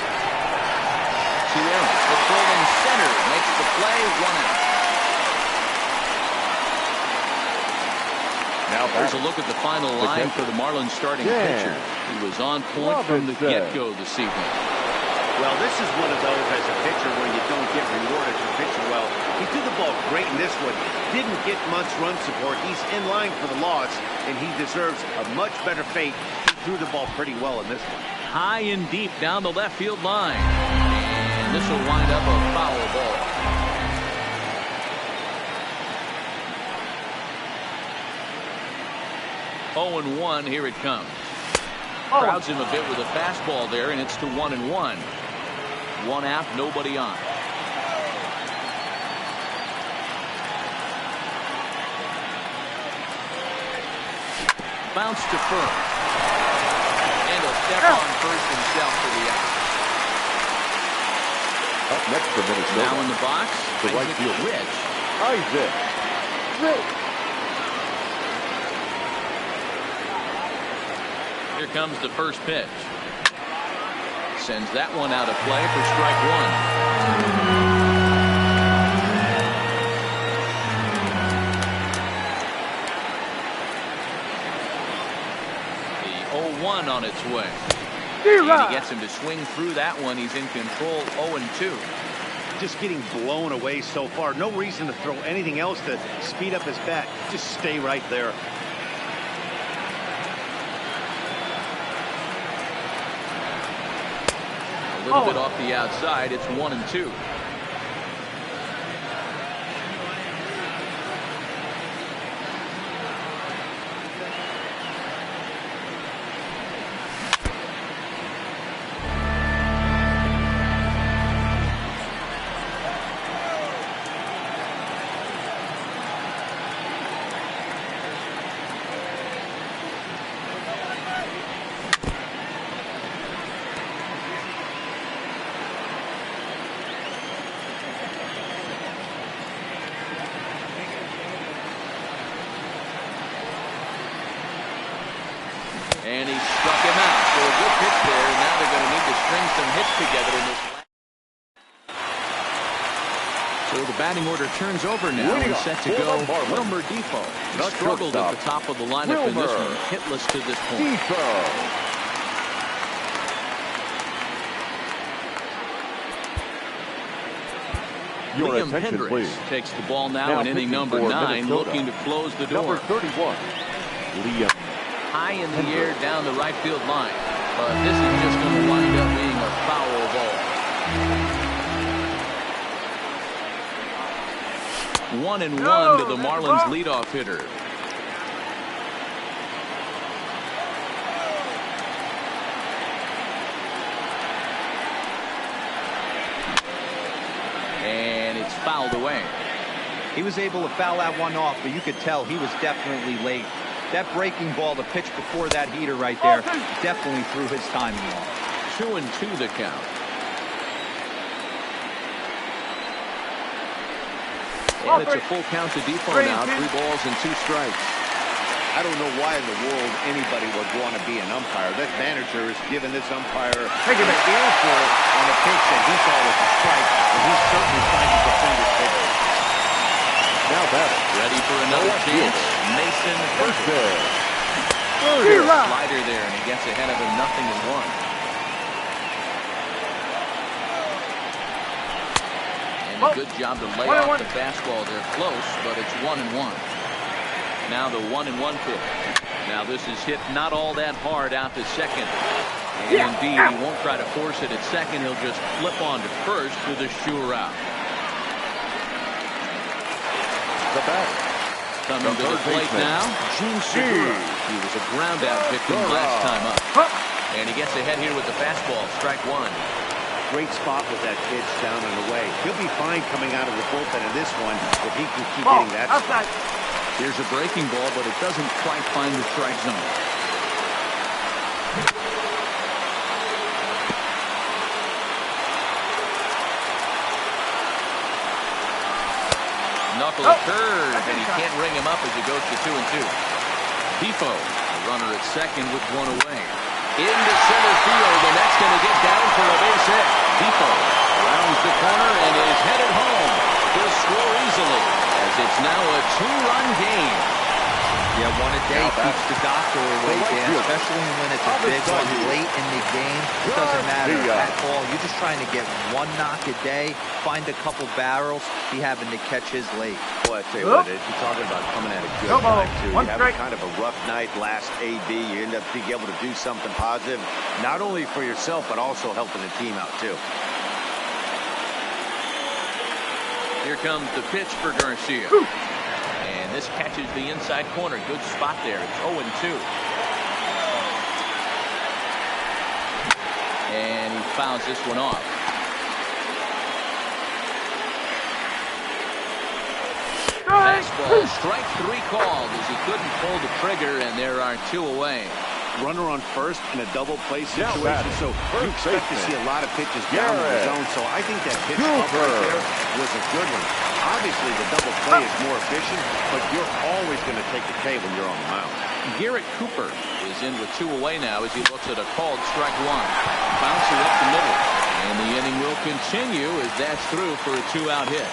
To Aaron. The throw in center makes the play. 1 out. Now There's a look at the final line for the Marlins starting pitcher. He was on point from the get-go this evening. Well, this is one of those as a pitcher where you don't get rewarded for pitching well. He threw the ball great in this one. Didn't get much run support. He's in line for the loss, and he deserves a much better fate. He threw the ball pretty well in this one. High and deep down the left field line. And this will wind up a foul ball. Oh, 0-1, here it comes. Crowds him a bit with a fastball there, and it's to 1-1. 1 out, nobody on. Bounce to first. And a step on first himself for the out. Up next for Minnesota. Now in the box, the right Isaac fielder. Rich. Isaac Rich. Here comes the first pitch. Sends that one out of play for strike one. The 0-1 on its way. And he gets him to swing through that one. He's in control, 0-2. Just getting blown away so far. No reason to throw anything else to speed up his bat. Just stay right there. A little bit off the outside. It's 1-2. And he struck him out for a good pitch there. And now they're going to need to string some hits together in this. So the batting order turns over now and set to go. Wilmer Defoe. He struggled at the top of the lineup in this one. Hitless to this point. Liam Hendricks takes the ball now in inning number 9, looking to close the door. Number 31, Liam. High in the air down the right field line. But this is just going to wind up being a foul ball. 1-1 to the Marlins leadoff hitter. And it's fouled away. He was able to foul that one off, but you could tell he was definitely late. That breaking ball, the pitch before that heater right there, definitely threw his timing off. 2-2 the count. And it's a full count to Defoe now. 3 balls and 2 strikes. I don't know why in the world anybody would want to be an umpire. That manager is giving this umpire an earful on a pitch that he saw was a strike, and he's certainly trying to defend his pitch. Now batter. Ready for another chance. Mason Burger. Slider there, and he gets ahead of him 0-1. And a good job to lay off the fastball there. Close, but it's 1-1. Now the 1-1 pitch. Now this is hit not all that hard out to second. And indeed, he won't try to force it at second. He'll just flip on to first with a sure out. The bat. Coming to the plate now, Gene Segura. He was a ground-out victim last time up. And he gets ahead here with the fastball, strike 1. Great spot with that pitch down and away. He'll be fine coming out of the bullpen in this one if he can keep getting that spot. Here's a breaking ball, but it doesn't quite find the strike zone. Knuckle curve, and he can't ring him up as he goes to 2-2. Defoe, the runner at second with 1 away. Into center field, and that's going to get down for a base hit. Defoe rounds the corner and is headed home. He'll score easily, as it's now a 2-run game. Yeah, one a day keeps the doctor away, Dan, especially when it's a big one late in the game. It doesn't matter at all. You're just trying to get 1 knock a day, find a couple barrels, be having to catch his late. Boy, I tell you what, you're talking about coming at a good time, too. You have kind of a rough night last AB. You end up being able to do something positive, not only for yourself, but also helping the team out, too. Here comes the pitch for Garcia. And this catches the inside corner. Good spot there. It's 0-2. And he fouls this one off. Fastball, strike 3 called as he couldn't pull the trigger, and there are 2 away. runner on first in a double play Now situation. batting, So you first expect to baseman. see a lot of pitches down in the Garrett. zone. So I think that pitch up Cooper. right there was a good one. Obviously, the double play is more efficient, but you're always going to take the K when you're on the mound. Garrett Cooper is in with 2 away now as he looks at a called strike 1. Bouncing up the middle. And the inning will continue as that's through for a 2-out hit.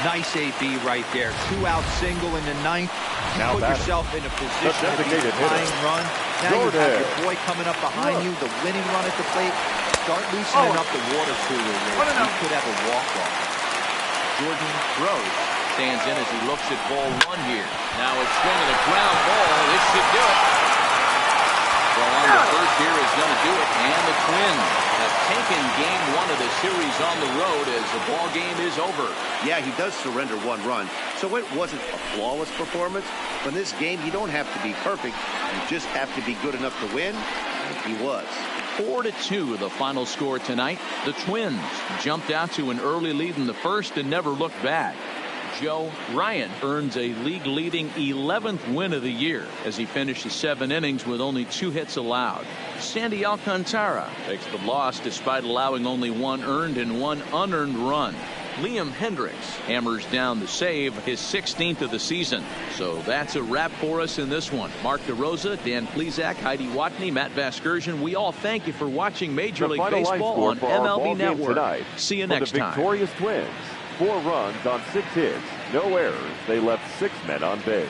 Nice AB right there. 2-out single in the 9th. You Now put batting, yourself in a position to be designated hitter, tying run. Now you have Jordan. your boy coming up behind you, the winning run at the plate. Start loosening up the water cooler. You could have a walk-off. Jordan throws. Stands in as he looks at ball 1 here. Now it's swinging a ground ball. This should do it. Well, on the first here is going to do it. And the Twins have taken game 1 of the series on the road as the ball game is over. Yeah, he does surrender 1 run, so it wasn't a flawless performance. But in this game, you don't have to be perfect. You just have to be good enough to win, and he was. 4-2 the final score tonight. The Twins jumped out to an early lead in the first and never looked back. Joe Ryan earns a league-leading 11th win of the year as he finishes 7 innings with only 2 hits allowed. Sandy Alcantara takes the loss despite allowing only 1 earned and 1 unearned run. Liam Hendricks hammers down the save, his 16th of the season. So that's a wrap for us in this one. Mark DeRosa, Dan Plesac, Heidi Watney, Matt Vasgersian. We all thank you for watching Major The League final line Baseball score on for our ball MLB game Network. tonight. See you For next the time. victorious Twins, 4 runs on 6 hits, no errors. They left 6 men on base.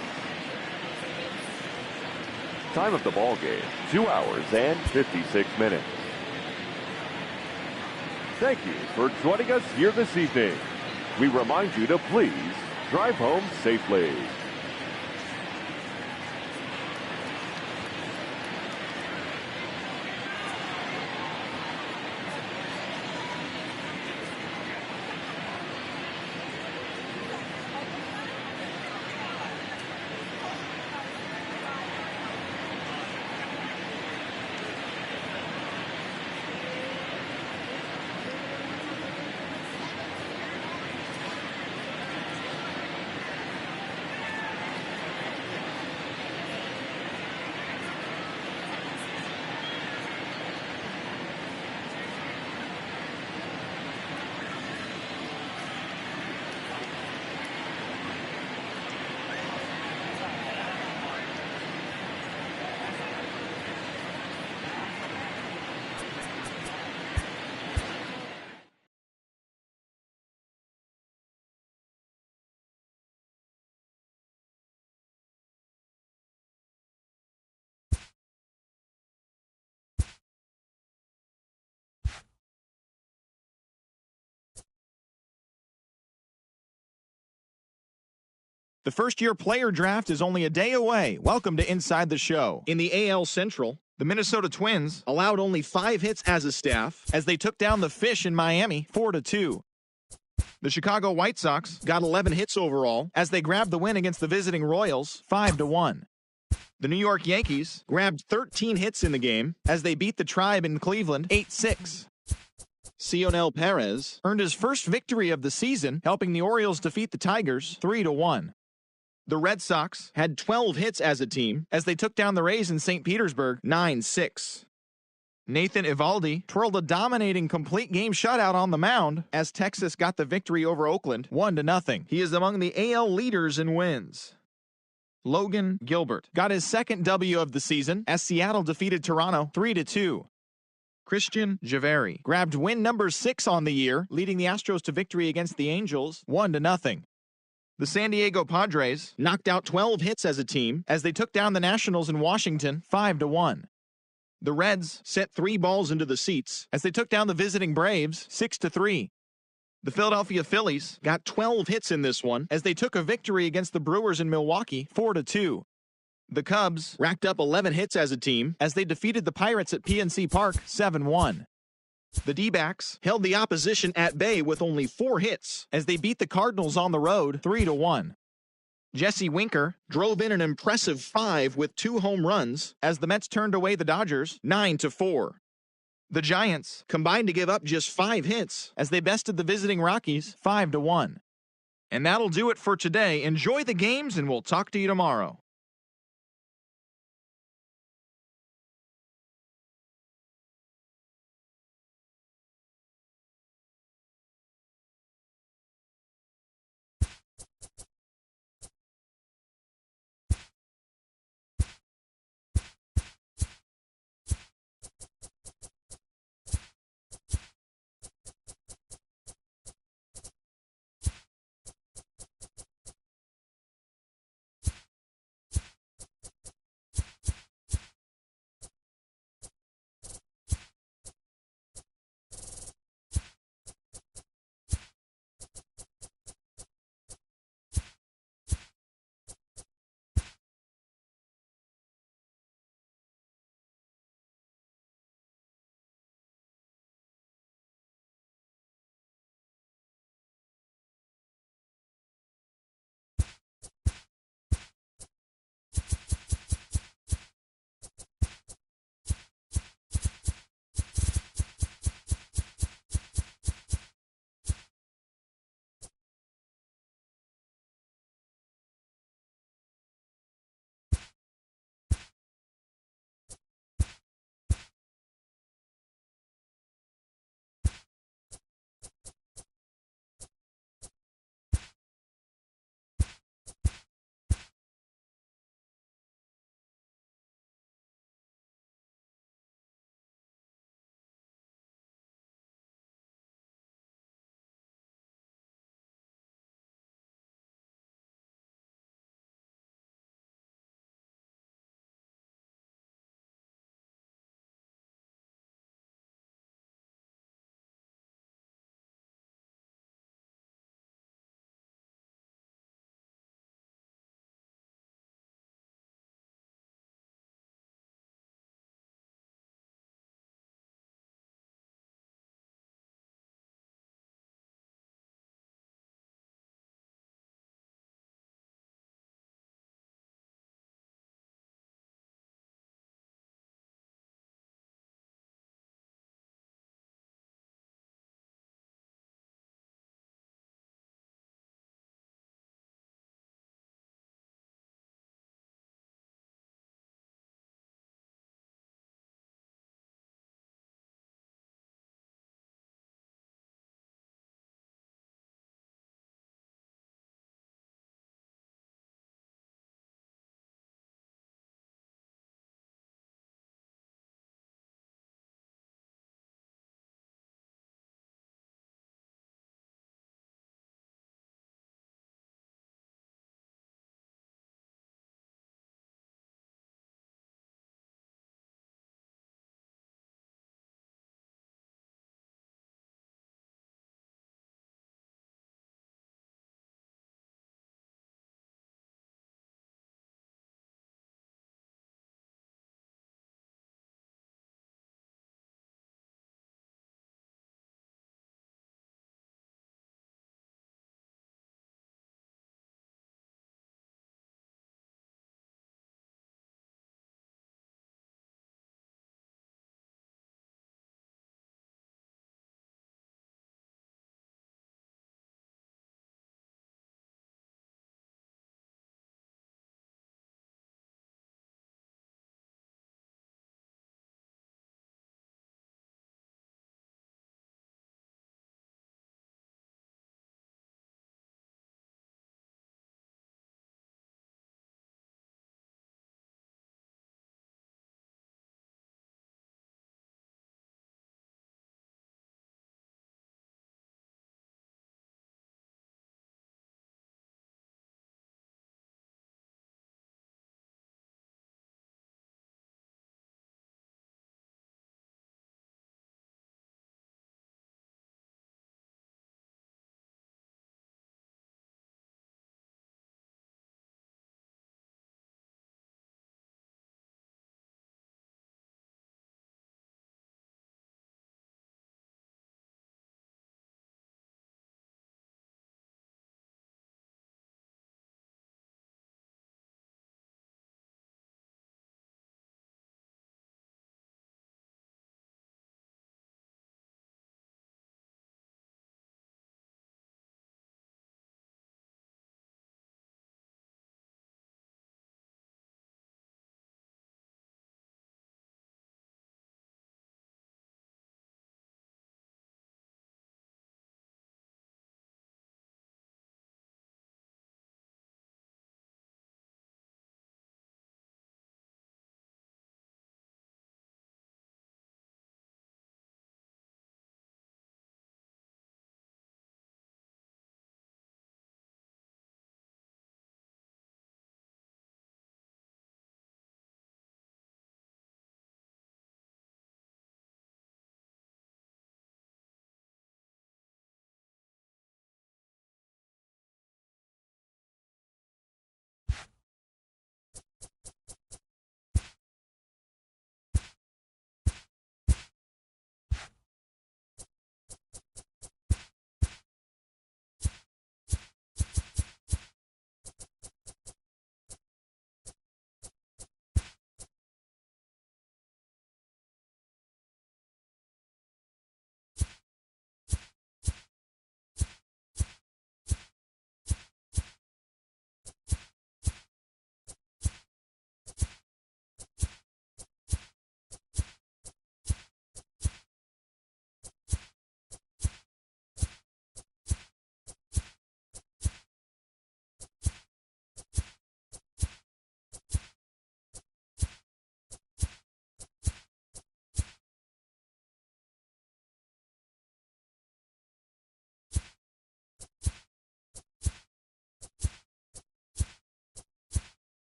Time of the ball game, 2 hours and 56 minutes. Thank you for joining us here this evening. We remind you to please drive home safely. The first-year player draft is only a day away. Welcome to Inside the Show. In the AL Central, the Minnesota Twins allowed only 5 hits as a staff as they took down the Fish in Miami 4-2. The Chicago White Sox got 11 hits overall as they grabbed the win against the visiting Royals 5-1. The New York Yankees grabbed 13 hits in the game as they beat the Tribe in Cleveland 8-6. Cionel Perez earned his first victory of the season, helping the Orioles defeat the Tigers 3-1. The Red Sox had 12 hits as a team as they took down the Rays in St. Petersburg 9-6. Nathan Eovaldi twirled a dominating complete game shutout on the mound as Texas got the victory over Oakland 1-0. He is among the AL leaders in wins. Logan Gilbert got his second W of the season as Seattle defeated Toronto 3-2. Christian Javeri grabbed win number 6 on the year, leading the Astros to victory against the Angels 1-0. The San Diego Padres knocked out 12 hits as a team as they took down the Nationals in Washington 5-1. The Reds sent 3 balls into the seats as they took down the visiting Braves 6-3. The Philadelphia Phillies got 12 hits in this one as they took a victory against the Brewers in Milwaukee 4-2. The Cubs racked up 11 hits as a team as they defeated the Pirates at PNC Park 7-1. The D-backs held the opposition at bay with only 4 hits as they beat the Cardinals on the road 3-1. Jesse Winker drove in an impressive 5 with 2 home runs as the Mets turned away the Dodgers 9-4. The Giants combined to give up just 5 hits as they bested the visiting Rockies 5-1. And that'll do it for today. Enjoy the games and we'll talk to you tomorrow.